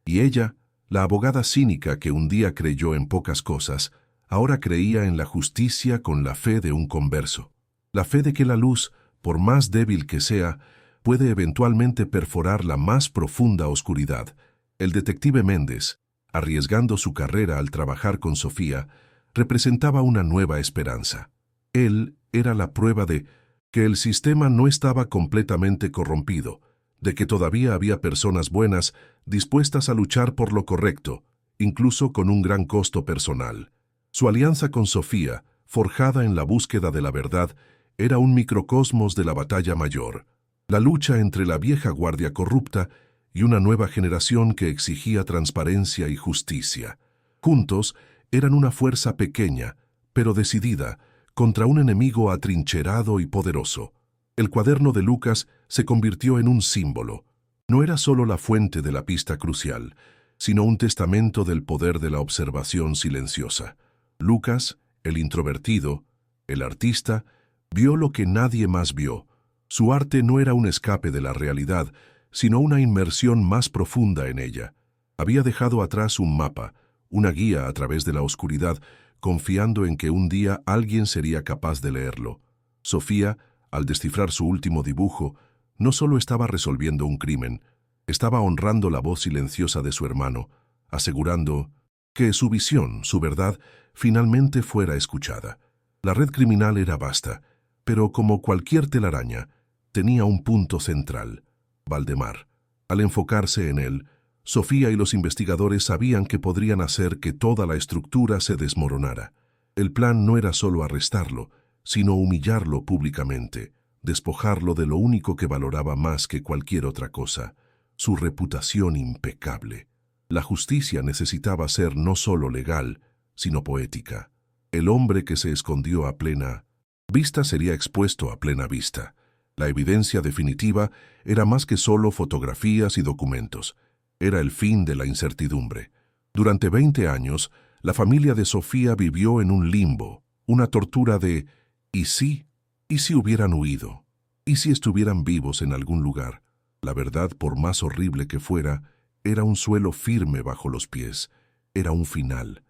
Y ella, la abogada cínica que un día creyó en pocas cosas, ahora creía en la justicia con la fe de un converso. La fe de que la luz, por más débil que sea, puede eventualmente perforar la más profunda oscuridad. El detective Méndez, arriesgando su carrera al trabajar con Sofía, representaba una nueva esperanza. Él era la prueba de que el sistema no estaba completamente corrompido, de que todavía había personas buenas dispuestas a luchar por lo correcto, incluso con un gran costo personal. Su alianza con Sofía, forjada en la búsqueda de la verdad, era un microcosmos de la batalla mayor, la lucha entre la vieja guardia corrupta y una nueva generación que exigía transparencia y justicia. Juntos eran una fuerza pequeña, pero decidida, contra un enemigo atrincherado y poderoso. El cuaderno de Lucas se convirtió en un símbolo. No era solo la fuente de la pista crucial, sino un testamento del poder de la observación silenciosa. Lucas, el introvertido, el artista, vio lo que nadie más vio. Su arte no era un escape de la realidad, sino una inmersión más profunda en ella. Había dejado atrás un mapa, una guía a través de la oscuridad, confiando en que un día alguien sería capaz de leerlo. Sofía, al descifrar su último dibujo, no solo estaba resolviendo un crimen, estaba honrando la voz silenciosa de su hermano, asegurando que su visión, su verdad, finalmente fuera escuchada. La red criminal era vasta, pero como cualquier telaraña, tenía un punto central: Valdemar. Al enfocarse en él, Sofía y los investigadores sabían que podrían hacer que toda la estructura se desmoronara. El plan no era solo arrestarlo, sino humillarlo públicamente, despojarlo de lo único que valoraba más que cualquier otra cosa: su reputación impecable. La justicia necesitaba ser no solo legal, sino poética. El hombre que se escondió a plena vista sería expuesto a plena vista. La evidencia definitiva era más que solo fotografías y documentos. Era el fin de la incertidumbre. Durante 20 años, la familia de Sofía vivió en un limbo, una tortura de ¿y si? ¿Y si hubieran huido? ¿Y si estuvieran vivos en algún lugar? La verdad, por más horrible que fuera, era un suelo firme bajo los pies. Era un final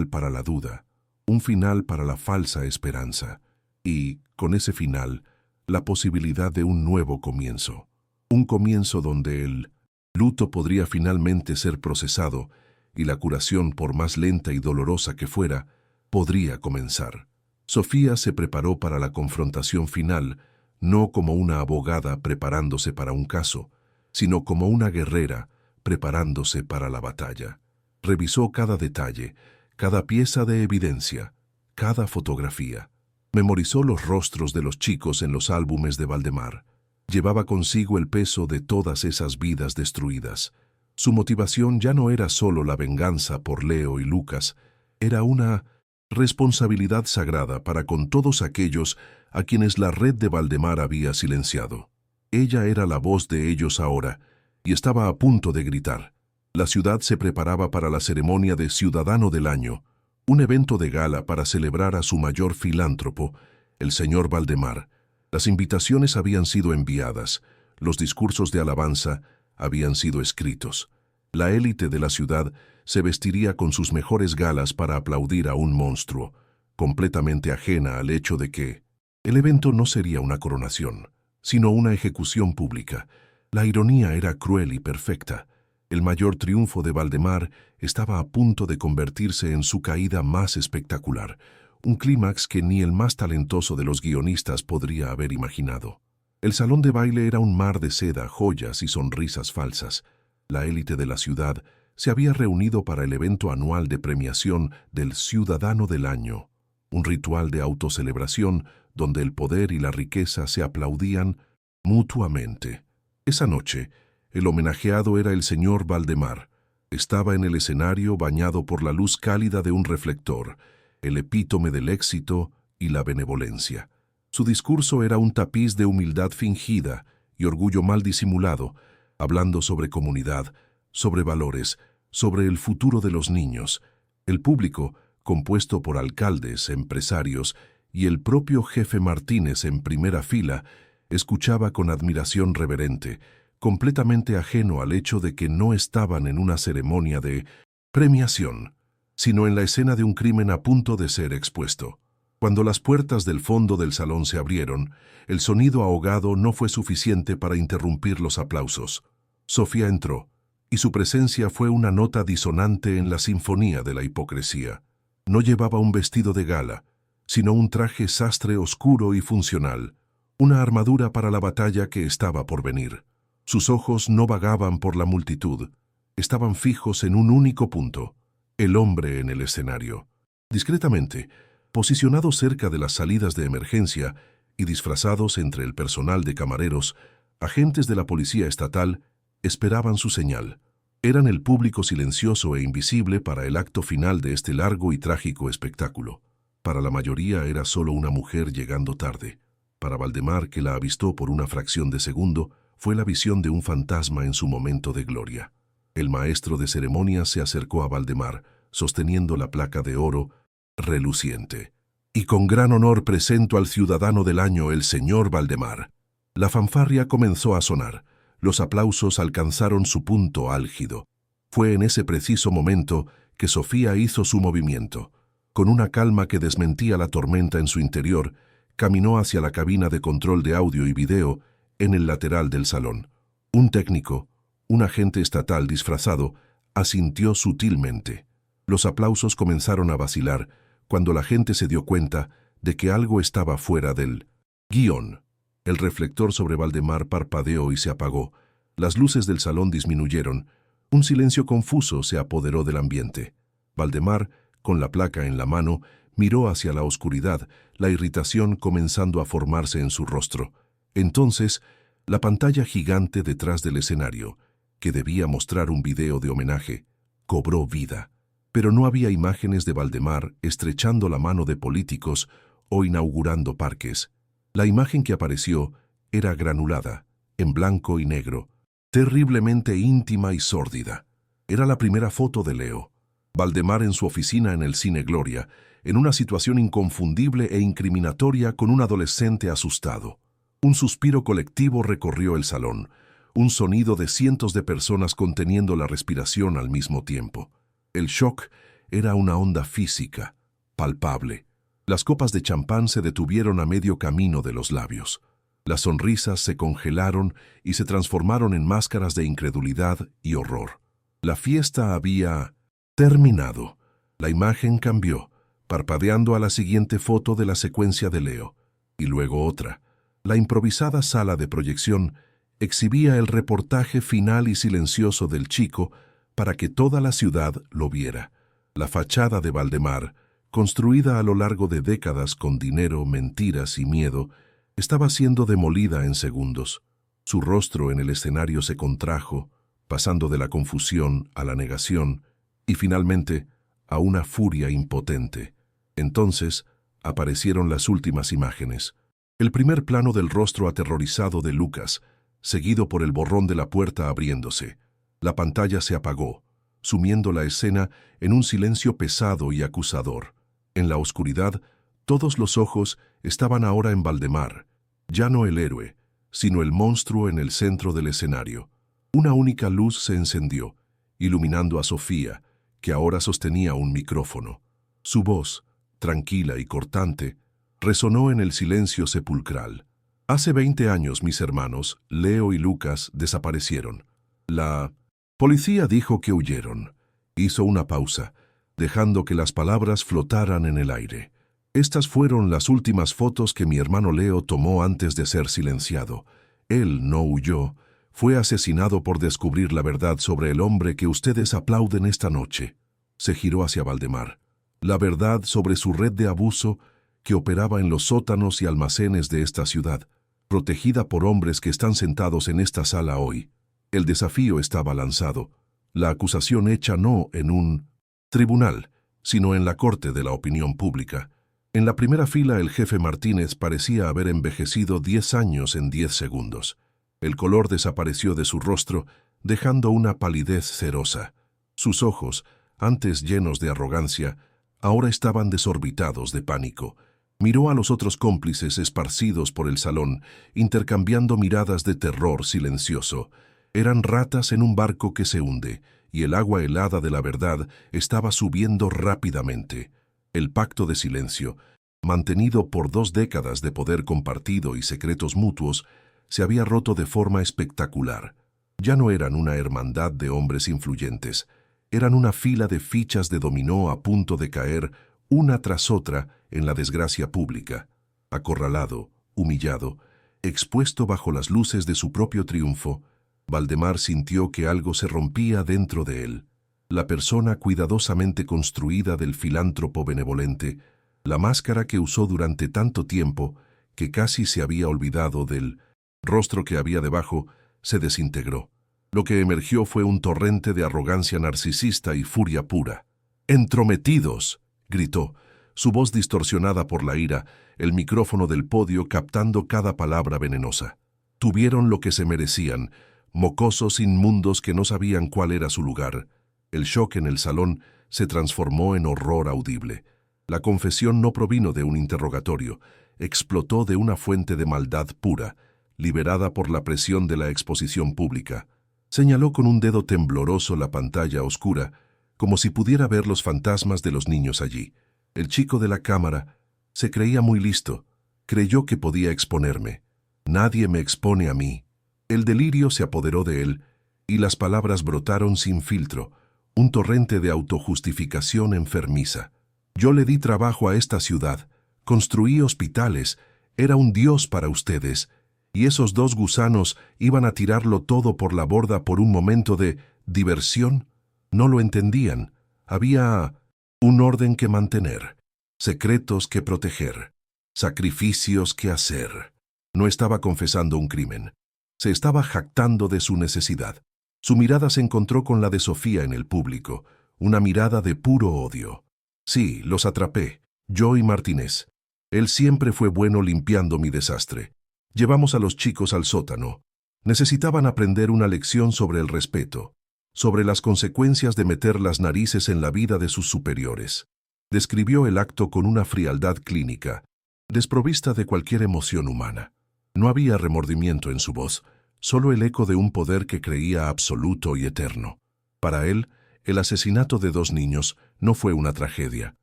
para la duda, un final para la falsa esperanza. Y, con ese final, la posibilidad de un nuevo comienzo. Un comienzo donde el luto podría finalmente ser procesado y la curación, por más lenta y dolorosa que fuera, podría comenzar. Sofía se preparó para la confrontación final, no como una abogada preparándose para un caso, sino como una guerrera preparándose para la batalla. Revisó cada detalle, cada pieza de evidencia, cada fotografía. Memorizó los rostros de los chicos en los álbumes de Valdemar. Llevaba consigo el peso de todas esas vidas destruidas. Su motivación ya no era solo la venganza por Leo y Lucas, era una responsabilidad sagrada para con todos aquellos a quienes la red de Valdemar había silenciado. Ella era la voz de ellos ahora, y estaba a punto de gritar. La ciudad se preparaba para la ceremonia de Ciudadano del Año, un evento de gala para celebrar a su mayor filántropo, el señor Valdemar. Las invitaciones habían sido enviadas, los discursos de alabanza habían sido escritos. La élite de la ciudad se vestiría con sus mejores galas para aplaudir a un monstruo, completamente ajena al hecho de que el evento no sería una coronación, sino una ejecución pública. La ironía era cruel y perfecta. El mayor triunfo de Valdemar estaba a punto de convertirse en su caída más espectacular, un clímax que ni el más talentoso de los guionistas podría haber imaginado. El salón de baile era un mar de seda, joyas y sonrisas falsas. La élite de la ciudad se había reunido para el evento anual de premiación del Ciudadano del Año, un ritual de autocelebración donde el poder y la riqueza se aplaudían mutuamente. Esa noche, el homenajeado era el señor Valdemar. Estaba en el escenario bañado por la luz cálida de un reflector, el epítome del éxito y la benevolencia. Su discurso era un tapiz de humildad fingida y orgullo mal disimulado, hablando sobre comunidad, sobre valores, sobre el futuro de los niños. El público, compuesto por alcaldes, empresarios y el propio jefe Martínez en primera fila, escuchaba con admiración reverente, completamente ajeno al hecho de que no estaban en una ceremonia de premiación, sino en la escena de un crimen a punto de ser expuesto. Cuando las puertas del fondo del salón se abrieron, el sonido ahogado no fue suficiente para interrumpir los aplausos. Sofía entró, y su presencia fue una nota disonante en la sinfonía de la hipocresía. No llevaba un vestido de gala, sino un traje sastre oscuro y funcional, una armadura para la batalla que estaba por venir. Sus ojos no vagaban por la multitud, estaban fijos en un único punto, el hombre en el escenario. Discretamente, posicionados cerca de las salidas de emergencia y disfrazados entre el personal de camareros, agentes de la policía estatal esperaban su señal. Eran el público silencioso e invisible para el acto final de este largo y trágico espectáculo. Para la mayoría era solo una mujer llegando tarde. Para Valdemar, que la avistó por una fracción de segundo, fue la visión de un fantasma en su momento de gloria. El maestro de ceremonias se acercó a Valdemar, sosteniendo la placa de oro reluciente. Y con gran honor presento al ciudadano del año, el señor Valdemar. La fanfarria comenzó a sonar. Los aplausos alcanzaron su punto álgido. Fue en ese preciso momento que Sofía hizo su movimiento. Con una calma que desmentía la tormenta en su interior, caminó hacia la cabina de control de audio y video en el lateral del salón. Un técnico, un agente estatal disfrazado, asintió sutilmente. Los aplausos comenzaron a vacilar cuando la gente se dio cuenta de que algo estaba fuera del guión. El reflector sobre Valdemar parpadeó y se apagó. Las luces del salón disminuyeron. Un silencio confuso se apoderó del ambiente. Valdemar, con la placa en la mano, miró hacia la oscuridad, la irritación comenzando a formarse en su rostro. Entonces, la pantalla gigante detrás del escenario, que debía mostrar un video de homenaje, cobró vida. Pero no había imágenes de Valdemar estrechando la mano de políticos o inaugurando parques. La imagen que apareció era granulada, en blanco y negro, terriblemente íntima y sórdida. Era la primera foto de Leo. Valdemar en su oficina en el Cine Gloria, en una situación inconfundible e incriminatoria con un adolescente asustado. Un suspiro colectivo recorrió el salón, un sonido de cientos de personas conteniendo la respiración al mismo tiempo. El shock era una onda física, palpable. Las copas de champán se detuvieron a medio camino de los labios. Las sonrisas se congelaron y se transformaron en máscaras de incredulidad y horror. La fiesta había terminado. La imagen cambió, parpadeando a la siguiente foto de la secuencia de Leo, y luego otra. La improvisada sala de proyección exhibía el reportaje final y silencioso del chico para que toda la ciudad lo viera. La fachada de Valdemar, construida a lo largo de décadas con dinero, mentiras y miedo, estaba siendo demolida en segundos. Su rostro en el escenario se contrajo, pasando de la confusión a la negación y finalmente a una furia impotente. Entonces aparecieron las últimas imágenes. El primer plano del rostro aterrorizado de Lucas, seguido por el borrón de la puerta abriéndose. La pantalla se apagó, sumiendo la escena en un silencio pesado y acusador. En la oscuridad, todos los ojos estaban ahora en Valdemar, ya no el héroe, sino el monstruo en el centro del escenario. Una única luz se encendió, iluminando a Sofía, que ahora sostenía un micrófono. Su voz, tranquila y cortante, resonó en el silencio sepulcral. Hace 20 años mis hermanos, Leo y Lucas, desaparecieron. La policía dijo que huyeron. Hizo una pausa, dejando que las palabras flotaran en el aire. Estas fueron las últimas fotos que mi hermano Leo tomó antes de ser silenciado. Él no huyó. Fue asesinado por descubrir la verdad sobre el hombre que ustedes aplauden esta noche. Se giró hacia Valdemar. La verdad sobre su red de abuso que operaba en los sótanos y almacenes de esta ciudad, protegida por hombres que están sentados en esta sala hoy. El desafío estaba lanzado. La acusación hecha no en un tribunal, sino en la corte de la opinión pública. En la primera fila el jefe Martínez parecía haber envejecido 10 años en 10 segundos. El color desapareció de su rostro, dejando una palidez cerosa. Sus ojos, antes llenos de arrogancia, Ahora estaban desorbitados de pánico. Miró a los otros cómplices esparcidos por el salón, intercambiando miradas de terror silencioso. Eran ratas en un barco que se hunde, y el agua helada de la verdad estaba subiendo rápidamente. El pacto de silencio, mantenido por 2 décadas de poder compartido y secretos mutuos, se había roto de forma espectacular. Ya no eran una hermandad de hombres influyentes, eran una fila de fichas de dominó a punto de caer una tras otra en la desgracia pública. Acorralado, humillado, expuesto bajo las luces de su propio triunfo, Valdemar sintió que algo se rompía dentro de él. La persona cuidadosamente construida del filántropo benevolente, la máscara que usó durante tanto tiempo que casi se había olvidado del rostro que había debajo, se desintegró. Lo que emergió fue un torrente de arrogancia narcisista y furia pura. «¡Entrometidos!», gritó, su voz distorsionada por la ira, el micrófono del podio captando cada palabra venenosa. Tuvieron lo que se merecían, mocosos inmundos que no sabían cuál era su lugar. El shock en el salón se transformó en horror audible. La confesión no provino de un interrogatorio, explotó de una fuente de maldad pura, liberada por la presión de la exposición pública. Señaló con un dedo tembloroso la pantalla oscura, como si pudiera ver los fantasmas de los niños allí. El chico de la cámara se creía muy listo, creyó que podía exponerme. «Nadie me expone a mí». El delirio se apoderó de él, y las palabras brotaron sin filtro, un torrente de autojustificación enfermiza. «Yo le di trabajo a esta ciudad, construí hospitales, era un dios para ustedes, y esos 2 gusanos iban a tirarlo todo por la borda por un momento de diversión». No lo entendían. Había un orden que mantener, secretos que proteger, sacrificios que hacer. No estaba confesando un crimen. Se estaba jactando de su necesidad. Su mirada se encontró con la de Sofía en el público, una mirada de puro odio. «Sí, los atrapé, yo y Martínez. Él siempre fue bueno limpiando mi desastre. Llevamos a los chicos al sótano. Necesitaban aprender una lección sobre el respeto, sobre las consecuencias de meter las narices en la vida de sus superiores». Describió el acto con una frialdad clínica, desprovista de cualquier emoción humana. No había remordimiento en su voz, solo el eco de un poder que creía absoluto y eterno. Para él, el asesinato de 2 niños no fue una tragedia.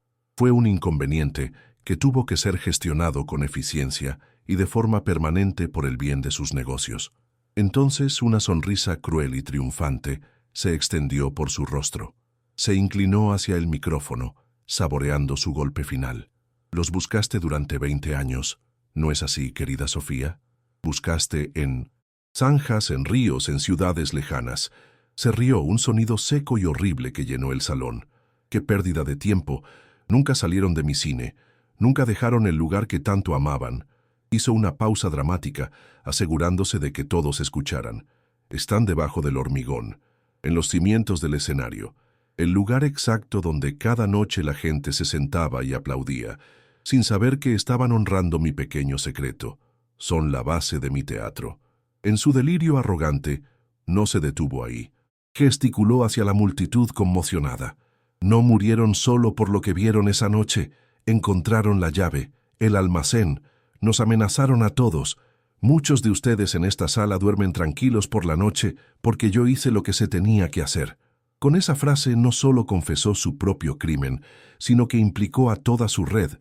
Fue un inconveniente que tuvo que ser gestionado con eficiencia y de forma permanente por el bien de sus negocios. Entonces una sonrisa cruel y triunfante se extendió por su rostro. Se inclinó hacia el micrófono, saboreando su golpe final. «Los buscaste durante 20 años, ¿no es así, querida Sofía? Buscaste en zanjas, en ríos, en ciudades lejanas». Se rió, un sonido seco y horrible que llenó el salón. «Qué pérdida de tiempo. Nunca salieron de mi cine. Nunca dejaron el lugar que tanto amaban». Hizo una pausa dramática, asegurándose de que todos escucharan. «Están debajo del hormigón, en los cimientos del escenario, el lugar exacto donde cada noche la gente se sentaba y aplaudía, sin saber que estaban honrando mi pequeño secreto. Son la base de mi teatro». En su delirio arrogante, no se detuvo ahí. Gesticuló hacia la multitud conmocionada. «No murieron solo por lo que vieron esa noche. Encontraron la llave, el almacén. Nos amenazaron a todos. Muchos de ustedes en esta sala duermen tranquilos por la noche porque yo hice lo que se tenía que hacer». Con esa frase no solo confesó su propio crimen, sino que implicó a toda su red,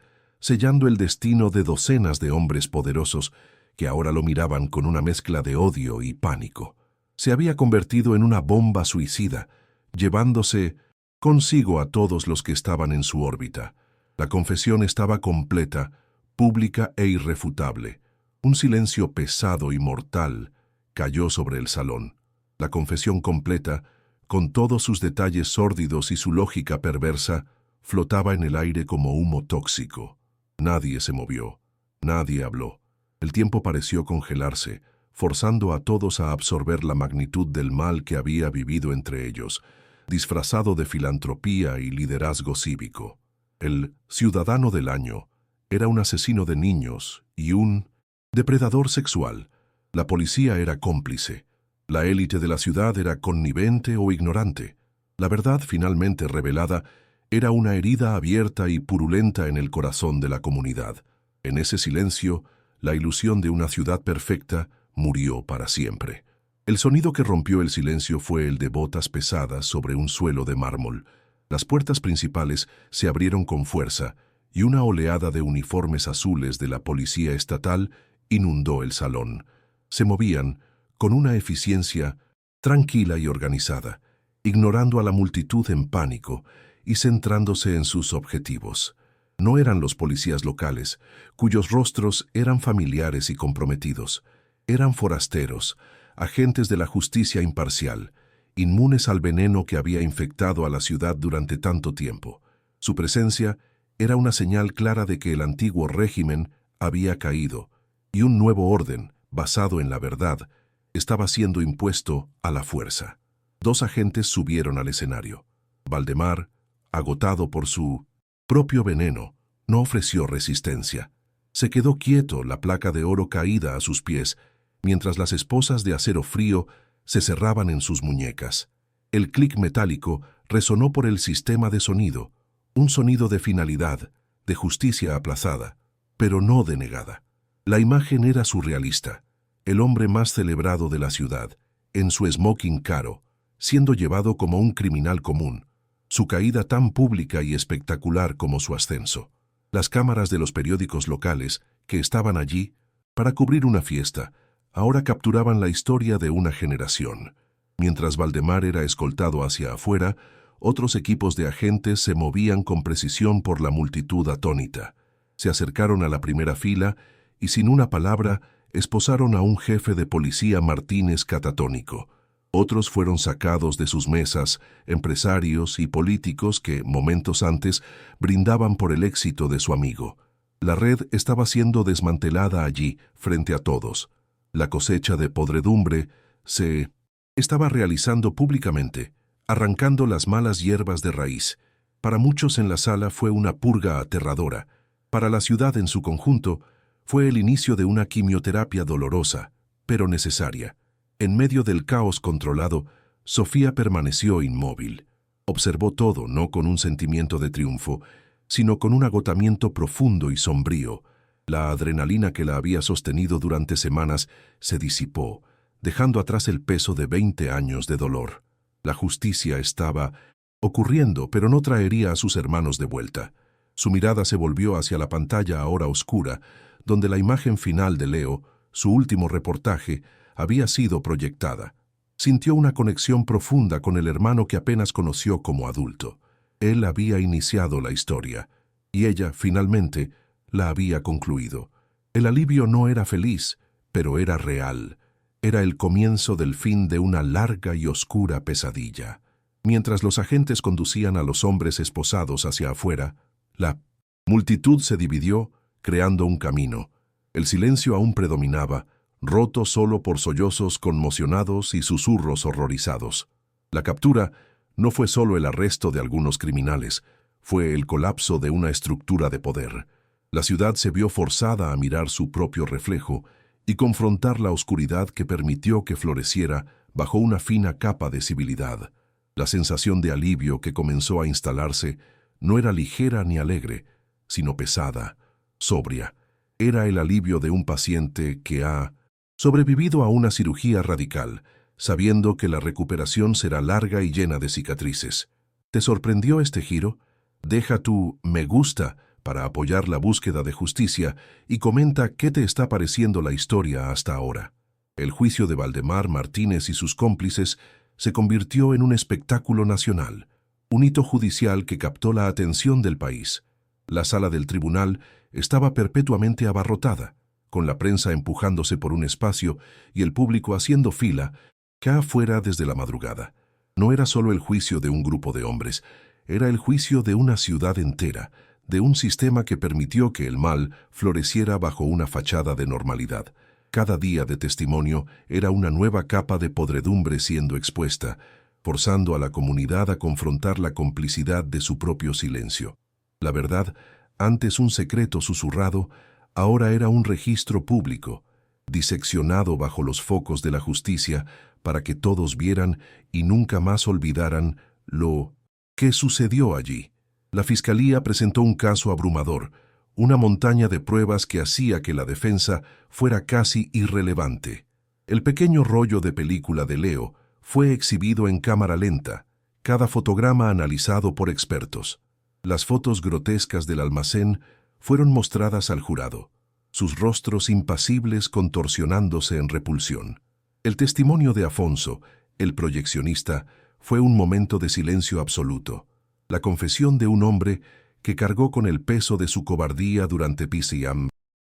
sellando el destino de docenas de hombres poderosos que ahora lo miraban con una mezcla de odio y pánico. Se había convertido en una bomba suicida, llevándose consigo a todos los que estaban en su órbita. La confesión estaba completa, pública e irrefutable. Un silencio pesado y mortal cayó sobre el salón. La confesión completa, con todos sus detalles sórdidos y su lógica perversa, flotaba en el aire como humo tóxico. Nadie se movió, nadie habló. El tiempo pareció congelarse, forzando a todos a absorber la magnitud del mal que había vivido entre ellos, disfrazado de filantropía y liderazgo cívico. El ciudadano del año era un asesino de niños y un depredador sexual. La policía era cómplice. La élite de la ciudad era connivente o ignorante. La verdad finalmente revelada Era una herida abierta y purulenta en el corazón de la comunidad. En ese silencio, la ilusión de una ciudad perfecta murió para siempre. El sonido que rompió el silencio fue el de botas pesadas sobre un suelo de mármol. Las puertas principales se abrieron con fuerza y una oleada de uniformes azules de la policía estatal inundó el salón. Se movían con una eficiencia tranquila y organizada, ignorando a la multitud en pánico y centrándose en sus objetivos. No eran los policías locales, cuyos rostros eran familiares y comprometidos. Eran forasteros, agentes de la justicia imparcial, inmunes al veneno que había infectado a la ciudad durante tanto tiempo. Su presencia era una señal clara de que el antiguo régimen había caído y un nuevo orden, basado en la verdad, estaba siendo impuesto a la fuerza. Dos agentes subieron al escenario. Valdemar, agotado por su propio veneno, no ofreció resistencia. Se quedó quieto, la placa de oro caída a sus pies, mientras las esposas de acero frío se cerraban en sus muñecas. El clic metálico resonó por el sistema de sonido, un sonido de finalidad, de justicia aplazada, pero no denegada. La imagen era surrealista. El hombre más celebrado de la ciudad, en su smoking caro, siendo llevado como un criminal común, su caída tan pública y espectacular como su ascenso. Las cámaras de los periódicos locales, que estaban allí para cubrir una fiesta, ahora capturaban la historia de una generación. Mientras Valdemar era escoltado hacia afuera, otros equipos de agentes se movían con precisión por la multitud atónita. Se acercaron a la primera fila y sin una palabra esposaron a un jefe de policía Martínez catatónico. Otros fueron sacados de sus mesas, empresarios y políticos que, momentos antes, brindaban por el éxito de su amigo. La red estaba siendo desmantelada allí, frente a todos. La cosecha de podredumbre se estaba realizando públicamente, arrancando las malas hierbas de raíz. Para muchos en la sala fue una purga aterradora. Para la ciudad en su conjunto, fue el inicio de una quimioterapia dolorosa, pero necesaria. En medio del caos controlado, Sofía permaneció inmóvil. Observó todo, no con un sentimiento de triunfo, sino con un agotamiento profundo y sombrío. La adrenalina que la había sostenido durante semanas se disipó, dejando atrás el peso de 20 años de dolor. La justicia estaba ocurriendo, pero no traería a sus hermanos de vuelta. Su mirada se volvió hacia la pantalla ahora oscura, donde la imagen final de Leo, su último reportaje, había sido proyectada. Sintió una conexión profunda con el hermano que apenas conoció como adulto. Él había iniciado la historia, y ella, finalmente, la había concluido. El alivio no era feliz, pero era real. Era el comienzo del fin de una larga y oscura pesadilla. Mientras los agentes conducían a los hombres esposados hacia afuera, la multitud se dividió, creando un camino. El silencio aún predominaba, roto solo por sollozos conmocionados y susurros horrorizados. La captura no fue solo el arresto de algunos criminales, fue el colapso de una estructura de poder. La ciudad se vio forzada a mirar su propio reflejo y confrontar la oscuridad que permitió que floreciera bajo una fina capa de civilidad. La sensación de alivio que comenzó a instalarse no era ligera ni alegre, sino pesada, sobria. Era el alivio de un paciente que ha sobrevivido a una cirugía radical, sabiendo que la recuperación será larga y llena de cicatrices. ¿Te sorprendió este giro? Deja tu me gusta para apoyar la búsqueda de justicia y comenta qué te está pareciendo la historia hasta ahora. El juicio de Valdemar Martínez y sus cómplices se convirtió en un espectáculo nacional, un hito judicial que captó la atención del país. La sala del tribunal estaba perpetuamente abarrotada, con la prensa empujándose por un espacio y el público haciendo fila, cá afuera desde la madrugada. No era solo el juicio de un grupo de hombres, era el juicio de una ciudad entera, de un sistema que permitió que el mal floreciera bajo una fachada de normalidad. Cada día de testimonio era una nueva capa de podredumbre siendo expuesta, forzando a la comunidad a confrontar la complicidad de su propio silencio. La verdad, antes un secreto susurrado, ahora era un registro público, diseccionado bajo los focos de la justicia para que todos vieran y nunca más olvidaran lo que sucedió allí. La fiscalía presentó un caso abrumador, una montaña de pruebas que hacía que la defensa fuera casi irrelevante. El pequeño rollo de película de Leo fue exhibido en cámara lenta, cada fotograma analizado por expertos. Las fotos grotescas del almacén fueron mostradas al jurado, sus rostros impasibles contorsionándose en repulsión. El testimonio de Afonso, el proyeccionista, fue un momento de silencio absoluto. La confesión de un hombre que cargó con el peso de su cobardía durante PCM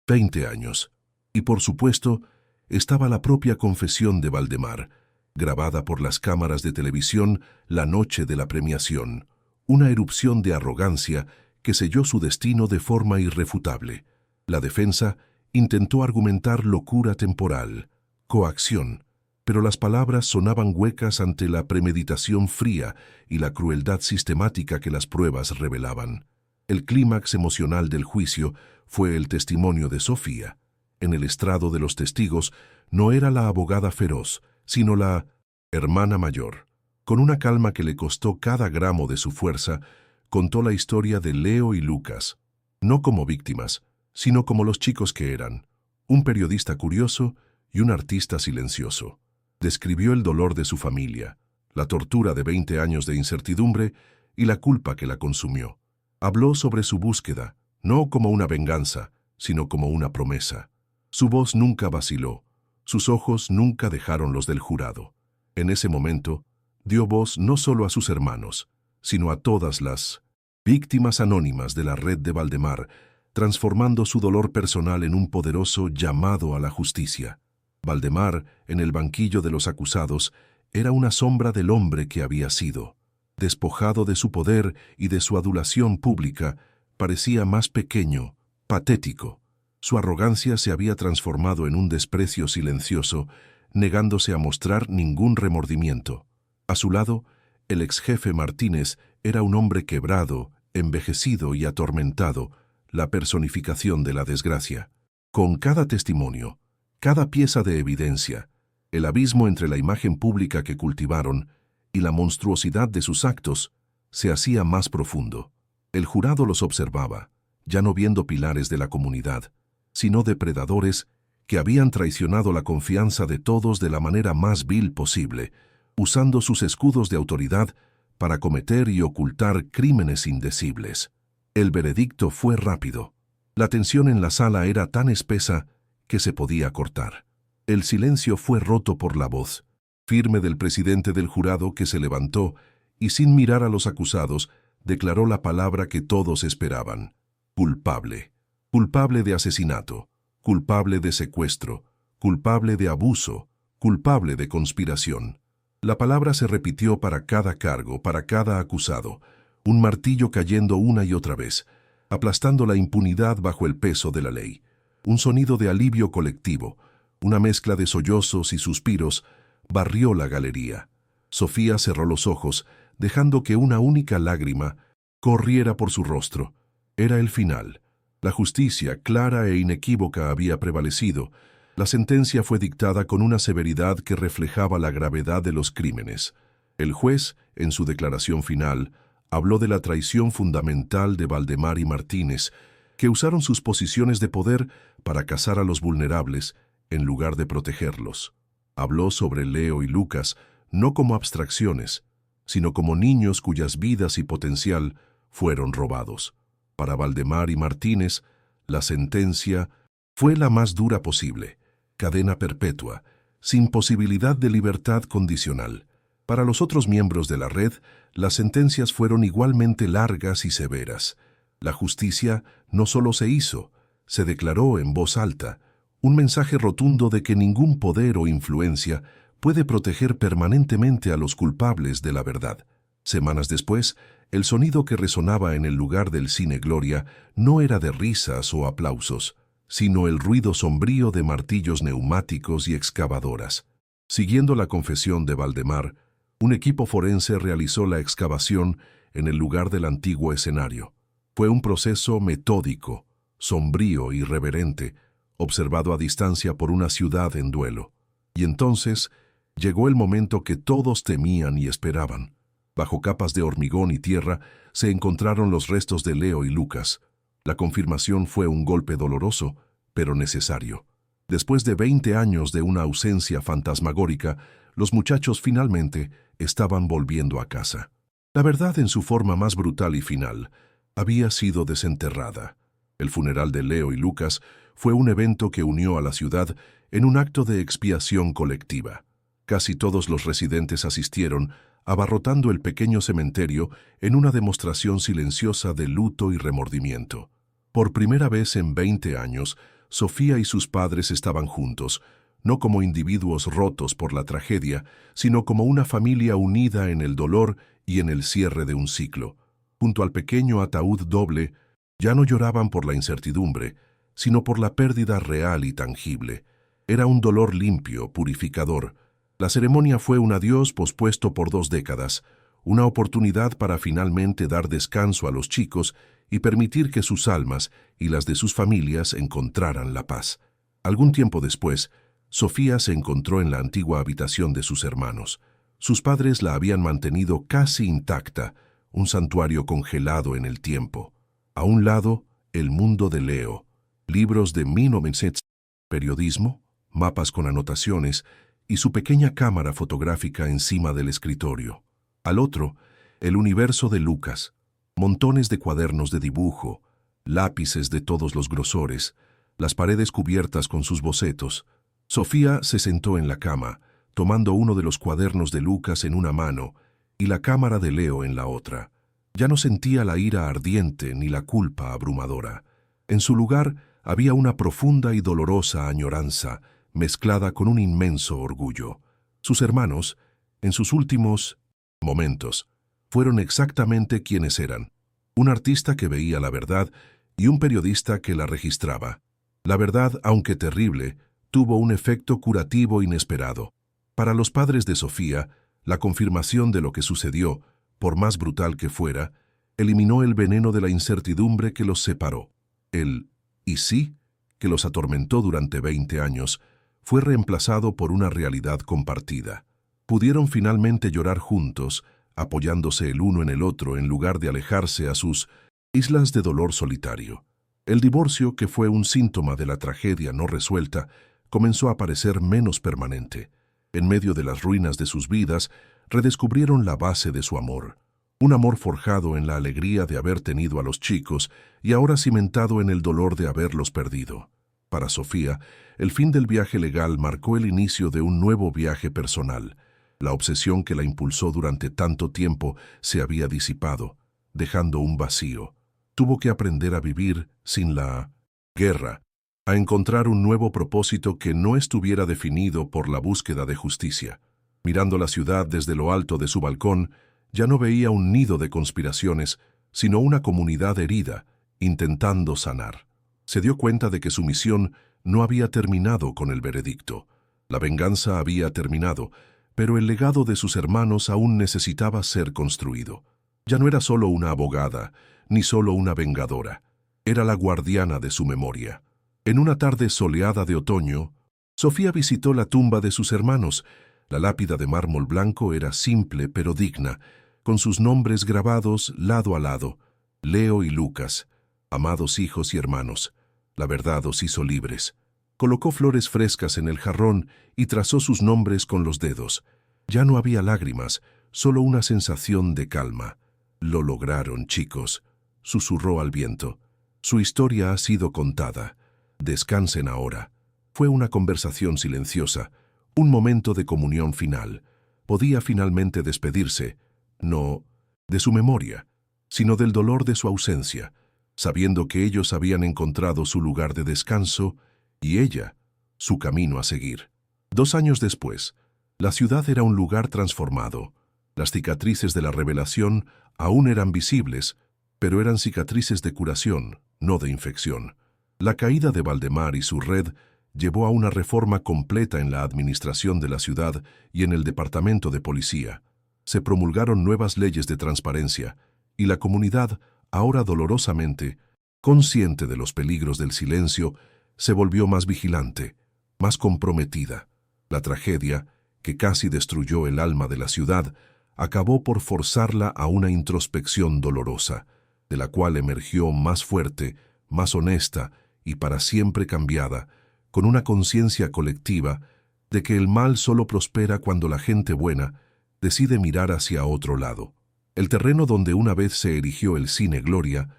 20 años. Y por supuesto, estaba la propia confesión de Valdemar, grabada por las cámaras de televisión la noche de la premiación, una erupción de arrogancia que selló su destino de forma irrefutable. La defensa intentó argumentar locura temporal, coacción, pero las palabras sonaban huecas ante la premeditación fría y la crueldad sistemática que las pruebas revelaban. El clímax emocional del juicio fue el testimonio de Sofía. En el estrado de los testigos no era la abogada feroz, sino la hermana mayor. Con una calma que le costó cada gramo de su fuerza, contó la historia de Leo y Lucas, no como víctimas, sino como los chicos que eran, un periodista curioso y un artista silencioso. Describió el dolor de su familia, la tortura de 20 años de incertidumbre y la culpa que la consumió. Habló sobre su búsqueda, no como una venganza, sino como una promesa. Su voz nunca vaciló, sus ojos nunca dejaron los del jurado. En ese momento, dio voz no solo a sus hermanos, sino a todas las víctimas anónimas de la red de Valdemar, transformando su dolor personal en un poderoso llamado a la justicia. Valdemar, en el banquillo de los acusados, era una sombra del hombre que había sido. Despojado de su poder y de su adulación pública, parecía más pequeño, patético. Su arrogancia se había transformado en un desprecio silencioso, negándose a mostrar ningún remordimiento. A su lado, el exjefe Martínez era un hombre quebrado, envejecido y atormentado, la personificación de la desgracia. Con cada testimonio, cada pieza de evidencia, el abismo entre la imagen pública que cultivaron y la monstruosidad de sus actos se hacía más profundo. El jurado los observaba, ya no viendo pilares de la comunidad, sino depredadores que habían traicionado la confianza de todos de la manera más vil posible, usando sus escudos de autoridad para cometer y ocultar crímenes indecibles. El veredicto fue rápido. La tensión en la sala era tan espesa que se podía cortar. El silencio fue roto por la voz firme del presidente del jurado, que se levantó y, sin mirar a los acusados, declaró la palabra que todos esperaban: culpable. Culpable de asesinato, culpable de secuestro, culpable de abuso, culpable de conspiración. La palabra se repitió para cada cargo, para cada acusado, un martillo cayendo una y otra vez, aplastando la impunidad bajo el peso de la ley. Un sonido de alivio colectivo, una mezcla de sollozos y suspiros, barrió la galería. Sofía cerró los ojos, dejando que una única lágrima corriera por su rostro. Era el final. La justicia, clara e inequívoca, había prevalecido. La sentencia fue dictada con una severidad que reflejaba la gravedad de los crímenes. El juez, en su declaración final, habló de la traición fundamental de Valdemar y Martínez, que usaron sus posiciones de poder para cazar a los vulnerables en lugar de protegerlos. Habló sobre Leo y Lucas, no como abstracciones, sino como niños cuyas vidas y potencial fueron robados. Para Valdemar y Martínez, la sentencia fue la más dura posible: cadena perpetua, sin posibilidad de libertad condicional. Para los otros miembros de la red, las sentencias fueron igualmente largas y severas. La justicia no solo se hizo, se declaró en voz alta, un mensaje rotundo de que ningún poder o influencia puede proteger permanentemente a los culpables de la verdad. Semanas después, el sonido que resonaba en el lugar del Cine Gloria no era de risas o aplausos, sino el ruido sombrío de martillos neumáticos y excavadoras. Siguiendo la confesión de Valdemar, un equipo forense realizó la excavación en el lugar del antiguo escenario. Fue un proceso metódico, sombrío y reverente, observado a distancia por una ciudad en duelo. Y entonces llegó el momento que todos temían y esperaban. Bajo capas de hormigón y tierra se encontraron los restos de Leo y Lucas. La confirmación fue un golpe doloroso, pero necesario. Después de 20 años de una ausencia fantasmagórica, los muchachos finalmente estaban volviendo a casa. La verdad, en su forma más brutal y final, había sido desenterrada. El funeral de Leo y Lucas fue un evento que unió a la ciudad en un acto de expiación colectiva. Casi todos los residentes asistieron, abarrotando el pequeño cementerio en una demostración silenciosa de luto y remordimiento. Por primera vez en 20 años, Sofía y sus padres estaban juntos, no como individuos rotos por la tragedia, sino como una familia unida en el dolor y en el cierre de un ciclo. Junto al pequeño ataúd doble, ya no lloraban por la incertidumbre, sino por la pérdida real y tangible. Era un dolor limpio, purificador. La ceremonia fue un adiós pospuesto por 2 décadas, una oportunidad para finalmente dar descanso a los chicos y permitir que sus almas y las de sus familias encontraran la paz. Algún tiempo después, Sofía se encontró en la antigua habitación de sus hermanos. Sus padres la habían mantenido casi intacta, un santuario congelado en el tiempo. A un lado, el mundo de Leo, libros de 1900, periodismo, mapas con anotaciones y su pequeña cámara fotográfica encima del escritorio. Al otro, el universo de Lucas, montones de cuadernos de dibujo, lápices de todos los grosores, las paredes cubiertas con sus bocetos. Sofía se sentó en la cama, tomando uno de los cuadernos de Lucas en una mano y la cámara de Leo en la otra. Ya no sentía la ira ardiente ni la culpa abrumadora. En su lugar había una profunda y dolorosa añoranza, mezclada con un inmenso orgullo. Sus hermanos, en sus últimos momentos, fueron exactamente quienes eran: un artista que veía la verdad y un periodista que la registraba. La verdad, aunque terrible, tuvo un efecto curativo inesperado. Para los padres de Sofía, la confirmación de lo que sucedió, por más brutal que fuera, eliminó el veneno de la incertidumbre que los separó. El «y sí», que los atormentó durante 20 años, fue reemplazado por una realidad compartida. Pudieron finalmente llorar juntos, apoyándose el uno en el otro en lugar de alejarse a sus islas de dolor solitario. El divorcio, que fue un síntoma de la tragedia no resuelta, comenzó a parecer menos permanente. En medio de las ruinas de sus vidas, redescubrieron la base de su amor. Un amor forjado en la alegría de haber tenido a los chicos y ahora cimentado en el dolor de haberlos perdido. Para Sofía, el fin del viaje legal marcó el inicio de un nuevo viaje personal. La obsesión que la impulsó durante tanto tiempo se había disipado, dejando un vacío. Tuvo que aprender a vivir sin la guerra, a encontrar un nuevo propósito que no estuviera definido por la búsqueda de justicia. Mirando la ciudad desde lo alto de su balcón, ya no veía un nido de conspiraciones, sino una comunidad herida, intentando sanar. Se dio cuenta de que su misión no había terminado con el veredicto. La venganza había terminado, pero el legado de sus hermanos aún necesitaba ser construido. Ya no era solo una abogada, ni solo una vengadora. Era la guardiana de su memoria. En una tarde soleada de otoño, Sofía visitó la tumba de sus hermanos. La lápida de mármol blanco era simple pero digna, con sus nombres grabados lado a lado: Leo y Lucas, amados hijos y hermanos. La verdad os hizo libres. Colocó flores frescas en el jarrón y trazó sus nombres con los dedos. Ya no había lágrimas, solo una sensación de calma. Lo lograron, chicos, susurró al viento. Su historia ha sido contada. Descansen ahora. Fue una conversación silenciosa, un momento de comunión final. Podía finalmente despedirse, no de su memoria, sino del dolor de su ausencia, sabiendo que ellos habían encontrado su lugar de descanso y ella, su camino a seguir. 2 años después, la ciudad era un lugar transformado. Las cicatrices de la revelación aún eran visibles, pero eran cicatrices de curación, no de infección. La caída de Valdemar y su red llevó a una reforma completa en la administración de la ciudad y en el departamento de policía. Se promulgaron nuevas leyes de transparencia, y la comunidad, ahora dolorosamente consciente de los peligros del silencio, se volvió más vigilante, más comprometida. La tragedia, que casi destruyó el alma de la ciudad, acabó por forzarla a una introspección dolorosa, de la cual emergió más fuerte, más honesta y para siempre cambiada, con una conciencia colectiva de que el mal solo prospera cuando la gente buena decide mirar hacia otro lado. El terreno donde una vez se erigió el Cine Gloria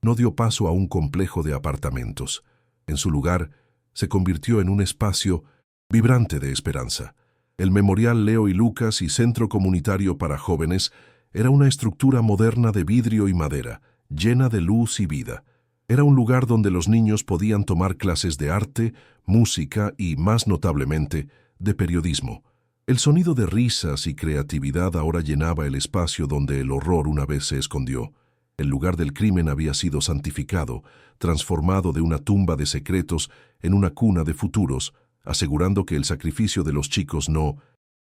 no dio paso a un complejo de apartamentos. En su lugar, se convirtió en un espacio vibrante de esperanza. El Memorial Leo y Lucas y Centro Comunitario para Jóvenes era una estructura moderna de vidrio y madera, llena de luz y vida. Era un lugar donde los niños podían tomar clases de arte, música y, más notablemente, de periodismo. El sonido de risas y creatividad ahora llenaba el espacio donde el horror una vez se escondió. El lugar del crimen había sido santificado, transformado de una tumba de secretos en una cuna de futuros, asegurando que el sacrificio de los chicos no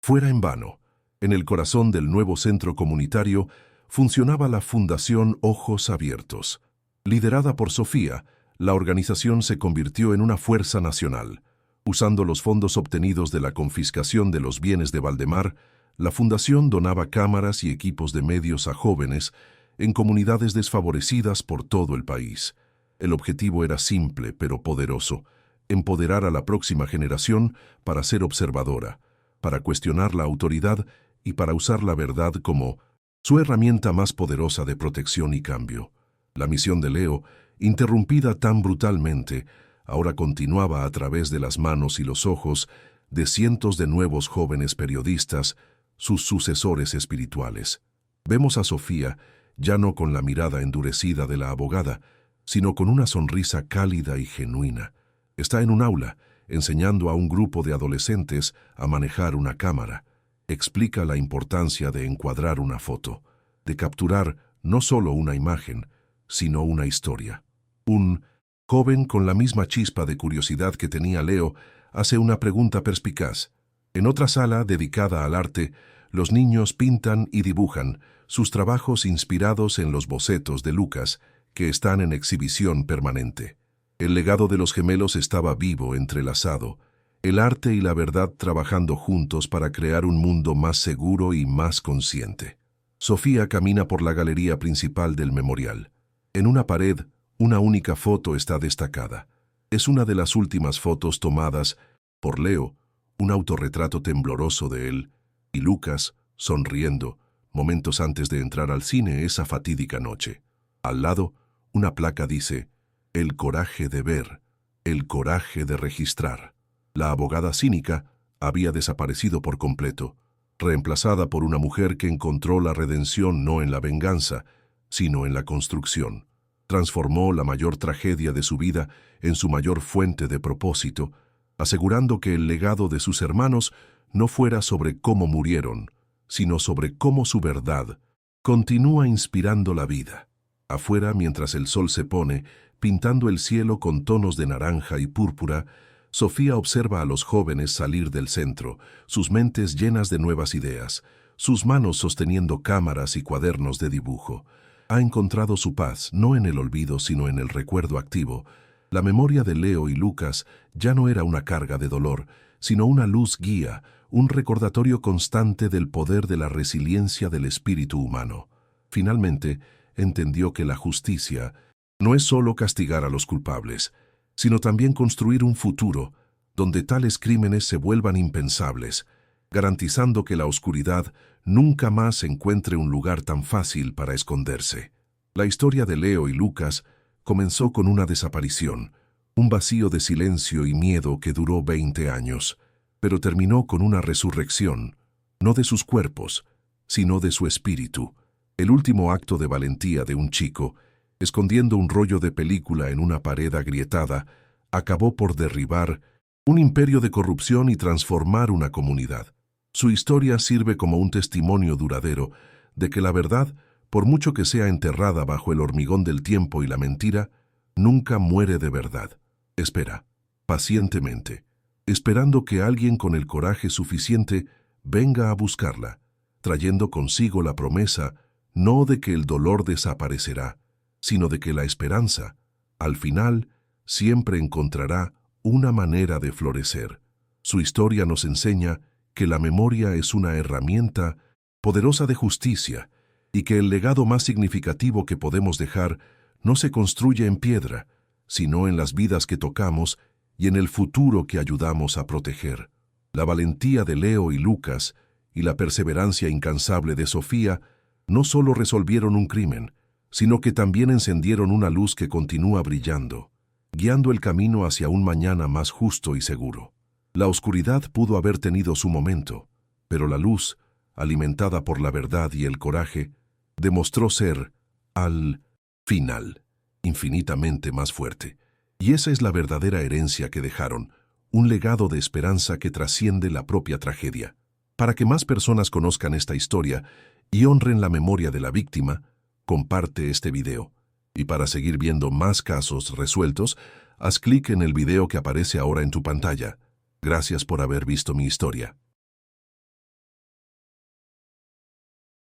fuera en vano. En el corazón del nuevo centro comunitario funcionaba la Fundación Ojos Abiertos. Liderada por Sofía, la organización se convirtió en una fuerza nacional. Usando los fondos obtenidos de la confiscación de los bienes de Valdemar, la fundación donaba cámaras y equipos de medios a jóvenes en comunidades desfavorecidas por todo el país. El objetivo era simple pero poderoso: empoderar a la próxima generación para ser observadora, para cuestionar la autoridad y para usar la verdad como su herramienta más poderosa de protección y cambio. La misión de Leo, interrumpida tan brutalmente, ahora continuaba a través de las manos y los ojos de cientos de nuevos jóvenes periodistas, sus sucesores espirituales. Vemos a Sofía ya no con la mirada endurecida de la abogada, sino con una sonrisa cálida y genuina. Está en un aula, enseñando a un grupo de adolescentes a manejar una cámara. Explica la importancia de encuadrar una foto, de capturar no solo una imagen, sino una historia. Un joven con la misma chispa de curiosidad que tenía Leo hace una pregunta perspicaz. En otra sala dedicada al arte, los niños pintan y dibujan sus trabajos inspirados en los bocetos de Lucas, que están en exhibición permanente. El legado de los gemelos estaba vivo, entrelazado, el arte y la verdad trabajando juntos para crear un mundo más seguro y más consciente. Sofía camina por la galería principal del memorial. En una pared, una única foto está destacada. Es una de las últimas fotos tomadas por Leo, un autorretrato tembloroso de él, y Lucas, sonriendo, momentos antes de entrar al cine esa fatídica noche. Al lado, una placa dice: el coraje de ver, el coraje de registrar. La abogada cínica había desaparecido por completo, reemplazada por una mujer que encontró la redención no en la venganza, sino en la construcción. Transformó la mayor tragedia de su vida en su mayor fuente de propósito, asegurando que el legado de sus hermanos no fuera sobre cómo murieron, sino sobre cómo su verdad continúa inspirando la vida. Afuera, mientras el sol se pone, pintando el cielo con tonos de naranja y púrpura, Sofía observa a los jóvenes salir del centro, sus mentes llenas de nuevas ideas, sus manos sosteniendo cámaras y cuadernos de dibujo. Ha encontrado su paz, no en el olvido, sino en el recuerdo activo. La memoria de Leo y Lucas ya no era una carga de dolor, sino una luz guía, un recordatorio constante del poder de la resiliencia del espíritu humano. Finalmente, entendió que la justicia no es solo castigar a los culpables, sino también construir un futuro donde tales crímenes se vuelvan impensables, garantizando que la oscuridad nunca más encuentre un lugar tan fácil para esconderse. La historia de Leo y Lucas comenzó con una desaparición, un vacío de silencio y miedo que duró 20 años, pero terminó con una resurrección, no de sus cuerpos, sino de su espíritu. El último acto de valentía de un chico, escondiendo un rollo de película en una pared agrietada, acabó por derribar un imperio de corrupción y transformar una comunidad. Su historia sirve como un testimonio duradero de que la verdad, por mucho que sea enterrada bajo el hormigón del tiempo y la mentira, nunca muere de verdad. Espera, pacientemente, esperando que alguien con el coraje suficiente venga a buscarla, trayendo consigo la promesa no de que el dolor desaparecerá, sino de que la esperanza, al final, siempre encontrará una manera de florecer. Su historia nos enseña que la memoria es una herramienta poderosa de justicia, y que el legado más significativo que podemos dejar no se construye en piedra, sino en las vidas que tocamos y en el futuro que ayudamos a proteger. La valentía de Leo y Lucas y la perseverancia incansable de Sofía no solo resolvieron un crimen, sino que también encendieron una luz que continúa brillando, guiando el camino hacia un mañana más justo y seguro. La oscuridad pudo haber tenido su momento, pero la luz, alimentada por la verdad y el coraje, demostró ser, al final, infinitamente más fuerte. Y esa es la verdadera herencia que dejaron, un legado de esperanza que trasciende la propia tragedia. Para que más personas conozcan esta historia y honren la memoria de la víctima, comparte este video. Y para seguir viendo más casos resueltos, haz clic en el video que aparece ahora en tu pantalla. Gracias por haber visto mi historia.